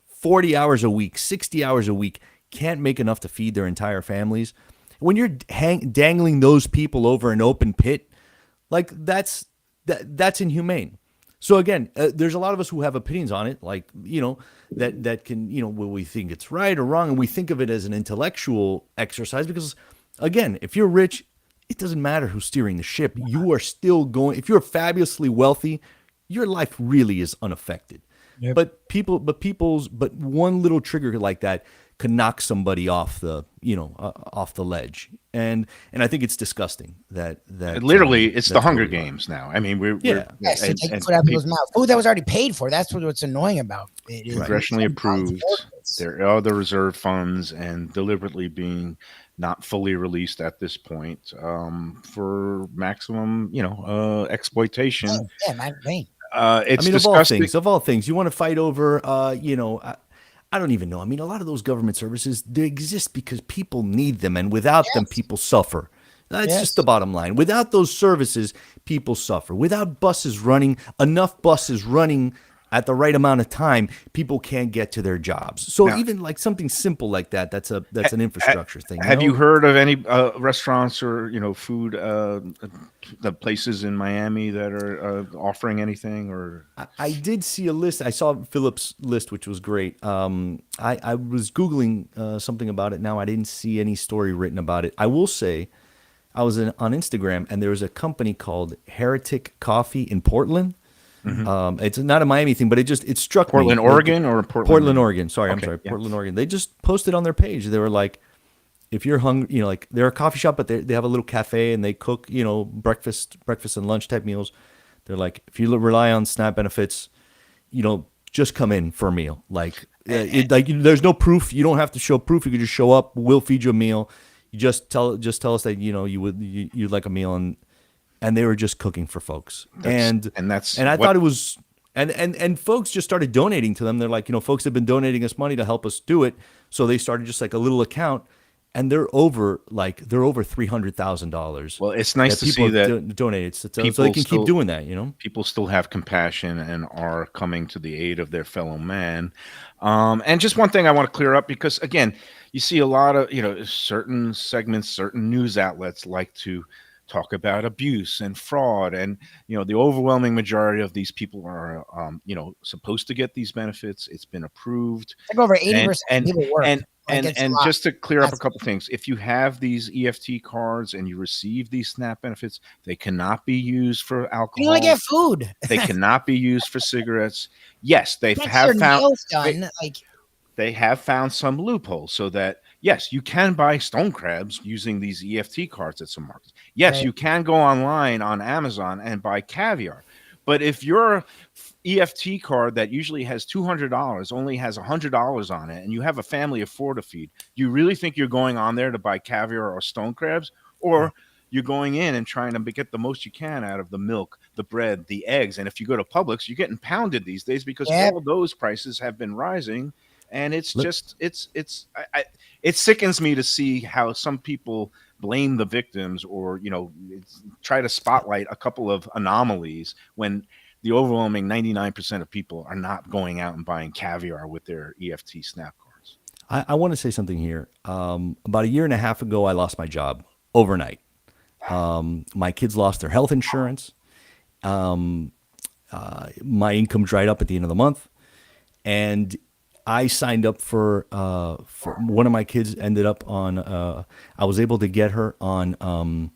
40 hours a week, 60 hours a week, can't make enough to feed their entire families. When you're dangling those people over an open pit, like that's inhumane. So again, there's a lot of us who have opinions on it, like, that can, will we think it's right or wrong, and we think of it as an intellectual exercise because, again, if you're rich, it doesn't matter who's steering the ship. You are still going. If you're fabulously wealthy, your life really is unaffected. Yep. But one little trigger like that could knock somebody off the ledge, and I think it's disgusting that Literally, it's the that's Hunger going on. Games now. I mean, Yes, to take food out of people's mouth. Food that was already paid for. That's what's annoying about it. Is congressionally approved. There are the reserve funds and deliberately being not fully released at this point for maximum, exploitation. Yeah, man, pain. It's disgusting. disgusting. Of all things, you want to fight over, I don't even know. I mean, a lot of those government services, they exist because people need them, and without them, people suffer. That's just the bottom line. Without those services, people suffer. Without enough buses running at the right amount of time, people can't get to their jobs. So even like something simple like that's an infrastructure thing. Have you heard of any restaurants or food the places in Miami that are offering anything? Or I did see a list. I saw Philip's list, which was great. I was Googling something about it. Now I didn't see any story written about it. I will say I was on Instagram, and there was a company called Heretic Coffee in Portland. Mm-hmm. It's not a Miami thing, but it struck Portland, me. Oregon, or Portland, Oregon. Sorry, Okay, I'm sorry, yeah. Portland, Oregon. They just posted on their page. They were like, if you're hungry, like they're a coffee shop, but they have a little cafe and they cook, breakfast and lunch type meals. They're like, if you rely on SNAP benefits, just come in for a meal. Like, there's no proof. You don't have to show proof. You can just show up. We'll feed you a meal. You just tell us that you'd like a meal, and they were just cooking for folks. And I thought it was, and folks just started donating to them. They're like, folks have been donating us money to help us do it. So they started just like a little account, and they're over $300,000. Well, it's nice to see that donated, so they can keep doing that. People still have compassion and are coming to the aid of their fellow man. And just one thing I want to clear up, because again, you see a lot of certain segments, certain news outlets like to talk about abuse and fraud, and the overwhelming majority of these people are supposed to get these benefits. It's been approved. Like over 80% of people work. And just to clear up a couple things, if you have these EFT cards and you receive these SNAP benefits, they cannot be used for alcohol. You only get food. They cannot be used for cigarettes. Yes, they have found some loopholes so that yes, you can buy stone crabs using these EFT cards at some markets. Yes, right. You can go online on Amazon and buy caviar. But if your EFT card that usually has $200 only has $100 on it, and you have a family of 4 to feed, you really think you're going on there to buy caviar or stone crabs? Or you're going in and trying to get the most you can out of the milk, the bread, the eggs. And if you go to Publix, you're getting pounded these days because all of those prices have been rising. And it's just it sickens me to see how some people blame the victims or try to spotlight a couple of anomalies when the overwhelming 99% of people are not going out and buying caviar with their EFT SNAP cards. I want to say something here. About a year and a half ago, I lost my job overnight. My kids lost their health insurance. My income dried up at the end of the month, and I signed up for one of my kids ended up on, I was able to get her on,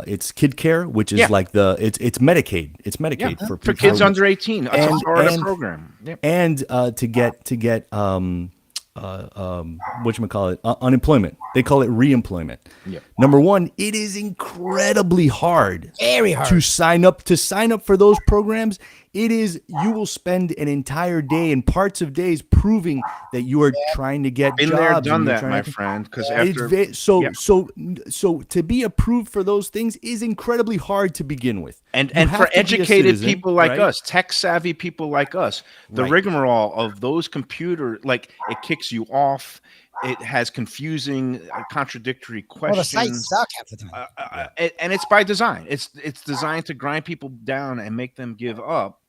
it's Kid Care, which is like it's Medicaid. It's Medicaid for kids under 18. It's a Florida program. Yep. And to get whatchamacallit, unemployment. They call it reemployment. Yep. Number one, it is incredibly hard. Very hard. To sign up for those programs. It is, you will spend an entire day and parts of days proving that you are trying to get Been jobs. There, done that, my friend. Because after so to be approved for those things is incredibly hard to begin with. And for educated people like us, tech savvy people like us, the rigmarole of those computer, like it kicks you off. It has confusing, contradictory questions. Well, the sites suck half the time. And it's by design. It's designed to grind people down and make them give up.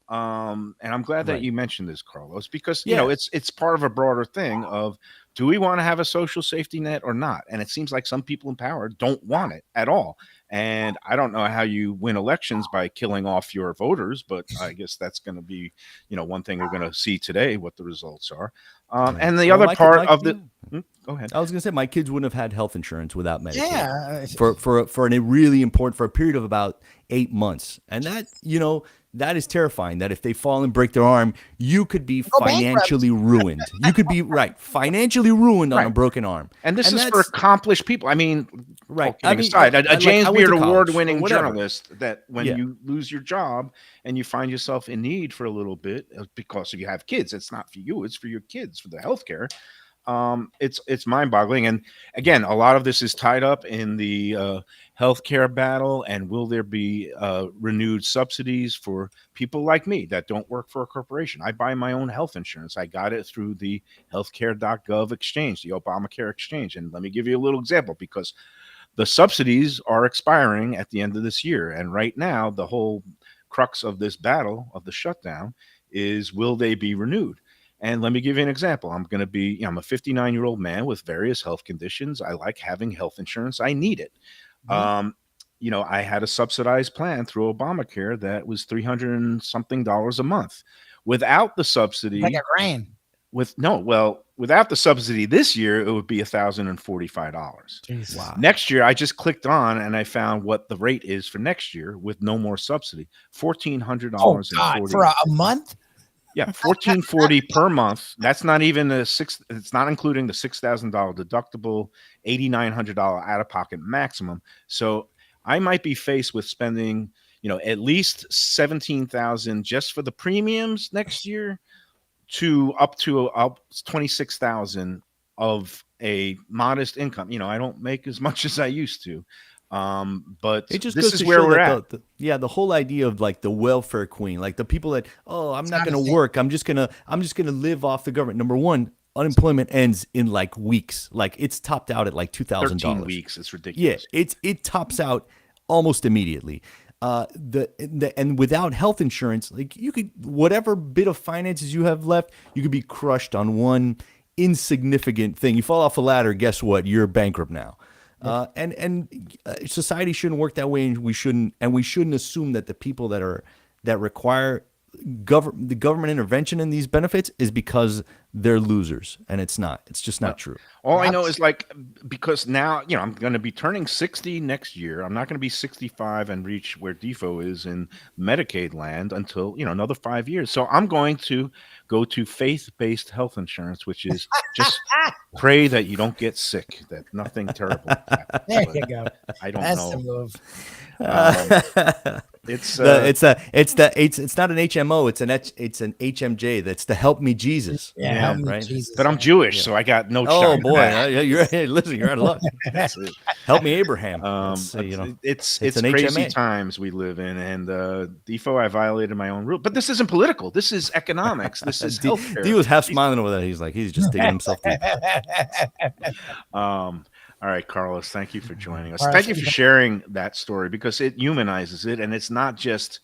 And I'm glad that you mentioned this, Carlos, because it's part of a broader thing of, do we want to have a social safety net or not? And it seems like some people in power don't want it at all. And I don't know how you win elections by killing off your voters, but I guess that's going to be, one thing we're going to see today, what the results are. And the Well, other part of the, go ahead. I was gonna say my kids wouldn't have had health insurance without Medicaid. Yeah. For a really important for a period of about 8 months, and that that is terrifying. That if they fall and break their arm, you could be financially ruined. You could be financially ruined on a broken arm. And this is for accomplished people. I mean, right. Aside, a James Beard award-winning whatever. journalist that when you lose your job and you find yourself in need for a little bit because if you have kids, it's not for you, it's for your kids, for the healthcare. It's mind-boggling. And again, a lot of this is tied up in the healthcare battle. And will there be renewed subsidies for people like me that don't work for a corporation? I buy my own health insurance. I got it through the healthcare.gov exchange, the Obamacare exchange. And let me give you a little example, because the subsidies are expiring at the end of this year. And right now, the whole crux of this battle of the shutdown is, will they be renewed? And let me give you an example. I'm a 59-year-old man with various health conditions. I like having health insurance. I need it. I had a subsidized plan through Obamacare that was $300 and something a month. Without the subsidy, like $1,000. Without the subsidy this year, it would be $1,045. Wow. Next year, I just clicked on and I found what the rate is for next year with no more subsidy. $1,400 Oh God, for a month. Yeah, $1,440 per month. That's not even it's not including the $6,000 deductible, $8,900 out of pocket maximum. So I might be faced with spending, at least $17,000 just for the premiums next year, to up to $26,000 of a modest income. I don't make as much as I used to. But it just this goes is to where show we're that at. the whole idea of like the welfare queen, like the people that, I'm not going to work. I'm just going to live off the government. Number one, unemployment ends in like weeks. Like it's topped out at like $2,000. 13 weeks. It's ridiculous. Yeah. It tops out almost immediately. And without health insurance, like you could, whatever bit of finances you have left, you could be crushed on one insignificant thing. You fall off a ladder. Guess what? You're bankrupt now. And society shouldn't work that way, and we shouldn't assume that the people that require the government intervention in these benefits is because they're losers, and it's not. It's just not true. All I know is because now, I'm going to be turning 60 next year. I'm not going to be 65 and reach where Defo is in Medicaid land until, another 5 years. So I'm going to go to faith-based health insurance, which is just pray that you don't get sick, that nothing terrible happens. There you go. I don't That's know. the move. It's not an HMO. It's an HMJ. That's the Help Me Jesus. Yeah, help me, right. Jesus. But I'm Jewish, so I got no. Oh shot. boy, listen, you're out of luck. That's it. Help me, Abraham. It's an crazy HMA. times we live in, and Defo, I violated my own rule. But this isn't political. This is economics. This is healthcare. He was half smiling over that. He's just digging himself deep. All right, Carlos, thank you for joining us. All right, Thank you for sharing that story, because it humanizes it, and it's not just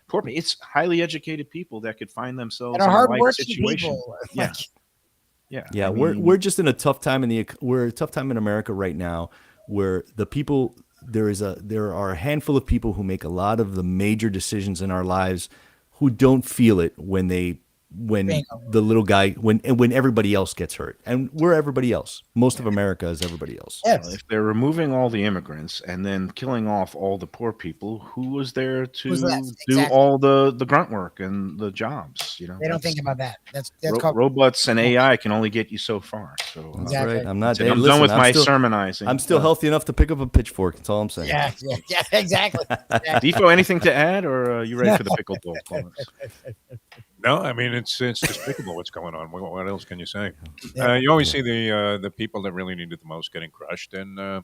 poor people. It's highly educated people that could find themselves And in a life hardworking situation. people. Yeah. We're just in a tough time we're a tough time in America right now, where the people there are a handful of people who make a lot of the major decisions in our lives who don't feel it when the little guy when everybody else gets hurt, and we're everybody else. Most of America is everybody else. Yes. If they're removing all the immigrants and then killing off all the poor people, who was there to Who's left? do Exactly. all the grunt work and the jobs? They don't think about that. That's called robots and AI can only get you so far. So That's Exactly. right. I'm not. I'm hey, done listen, with my still, sermonizing. I'm still healthy enough to pick up a pitchfork. That's all I'm saying. yeah, exactly. Defo, anything to add, or are you ready for the pickleball comments? No, I mean it's despicable what's going on. What else can you say? You always see the people that really need it the most getting crushed, and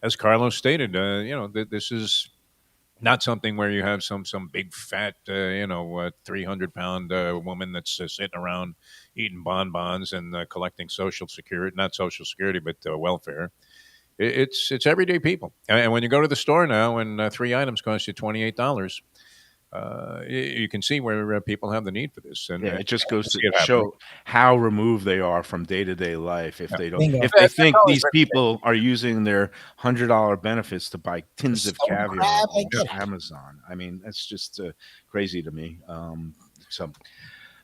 as Carlos stated, this is not something where you have some big fat 300-pound woman that's sitting around eating bonbons and collecting Social Security, not Social Security, but welfare. It's everyday people, and when you go to the store now and 3 items cost you $28. you can see where people have the need for this, and Yeah, it just goes see to it happening. show how removed they are from day-to-day life if Yeah. they don't Bingo. if they That's think always these been people are using their $100 benefits to buy tins of Stone caviar crab, on get out. Amazon. I mean, that's just crazy to me. So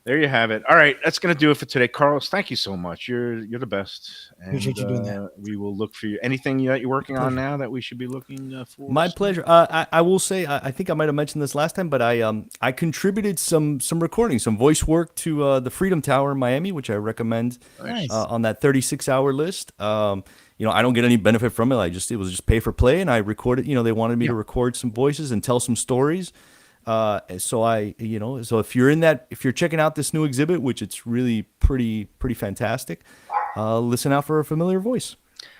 there you have it. All right, that's going to do it for today. Carlos, thank you so much. You're the best. And Appreciate you doing that. we will look for you. Anything that you're working on Pleasure. now that we should be looking for? My pleasure. I will say I think I might have mentioned this last time, but I contributed some recording, some voice work to the Freedom Tower in Miami, which I recommend Nice. on that 36-hour list. I don't get any benefit from it. It was just pay for play, and I recorded. They wanted me to record some voices and tell some stories. So if you're checking out this new exhibit, which it's really pretty fantastic, listen out for a familiar voice.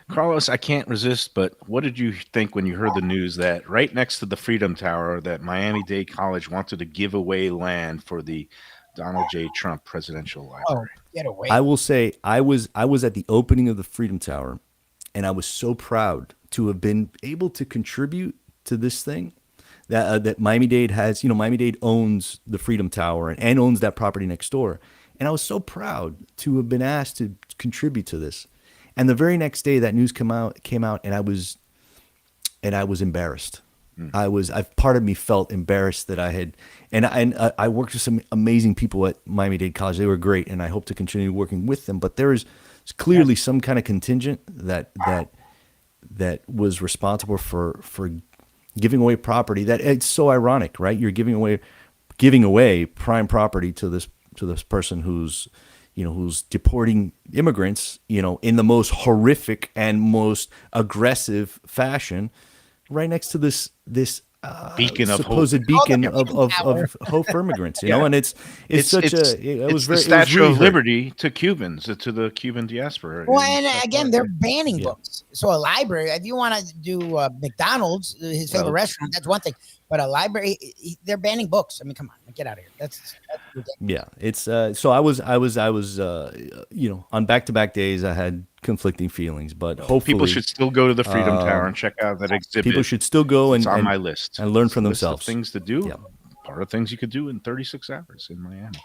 Carlos, I can't resist, but what did you think when you heard the news that right next to the Freedom Tower that Miami-Dade College wanted to give away land for the Donald J. Trump Presidential Oh, Library? get away. I will say I was at the opening of the Freedom Tower, and I was so proud to have been able to contribute to this thing that Miami-Dade has. Miami-Dade owns the Freedom Tower and owns that property next door, and I was so proud to have been asked to contribute to this. And the very next day, that news came out, and I was embarrassed. Part of me felt embarrassed that I had, and I worked with some amazing people at Miami-Dade College. They were great, and I hope to continue working with them. But there is clearly some kind of contingent that was responsible for giving away property. That it's so ironic, right? You're giving away prime property to this person who's deporting immigrants, in the most horrific and most aggressive fashion, right next to this Beacon of supposed hope. beacon Oh, the of hope for immigrants, and it's such it's the Statue of Liberty to Cubans, to the Cuban diaspora. Well, in and South again, Florida. they're banning books. So a library, if you want to do McDonald's, his favorite Well- restaurant, that's one thing. But a library, they're banning books. I mean, come on, get out of here. That's ridiculous. Yeah, it's so I was on back-to-back days I had conflicting feelings, but hopefully People should still go to the Freedom Tower and check out that exhibit. people should still go It's and on my list and learn It's from a list of themselves. things to do. Yeah. Part of things you could do in 36 hours in Miami.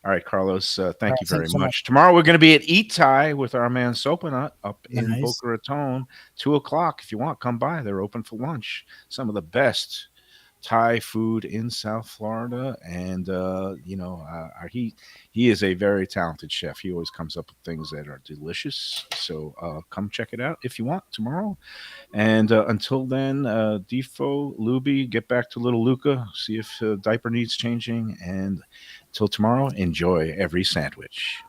All right, Carlos, thank right, you very thanks so much. Tomorrow we're going to be at Eat Thai with our man Sopanut up in Nice. Boca Raton, 2:00. If you want, come by. They're open for lunch. Some of the best Thai food in South Florida, and he is a very talented chef. He always comes up with things that are delicious. So come check it out if you want tomorrow. And until then, Defo, Lubie, get back to little Luca, see if diaper needs changing. And until tomorrow, enjoy every sandwich.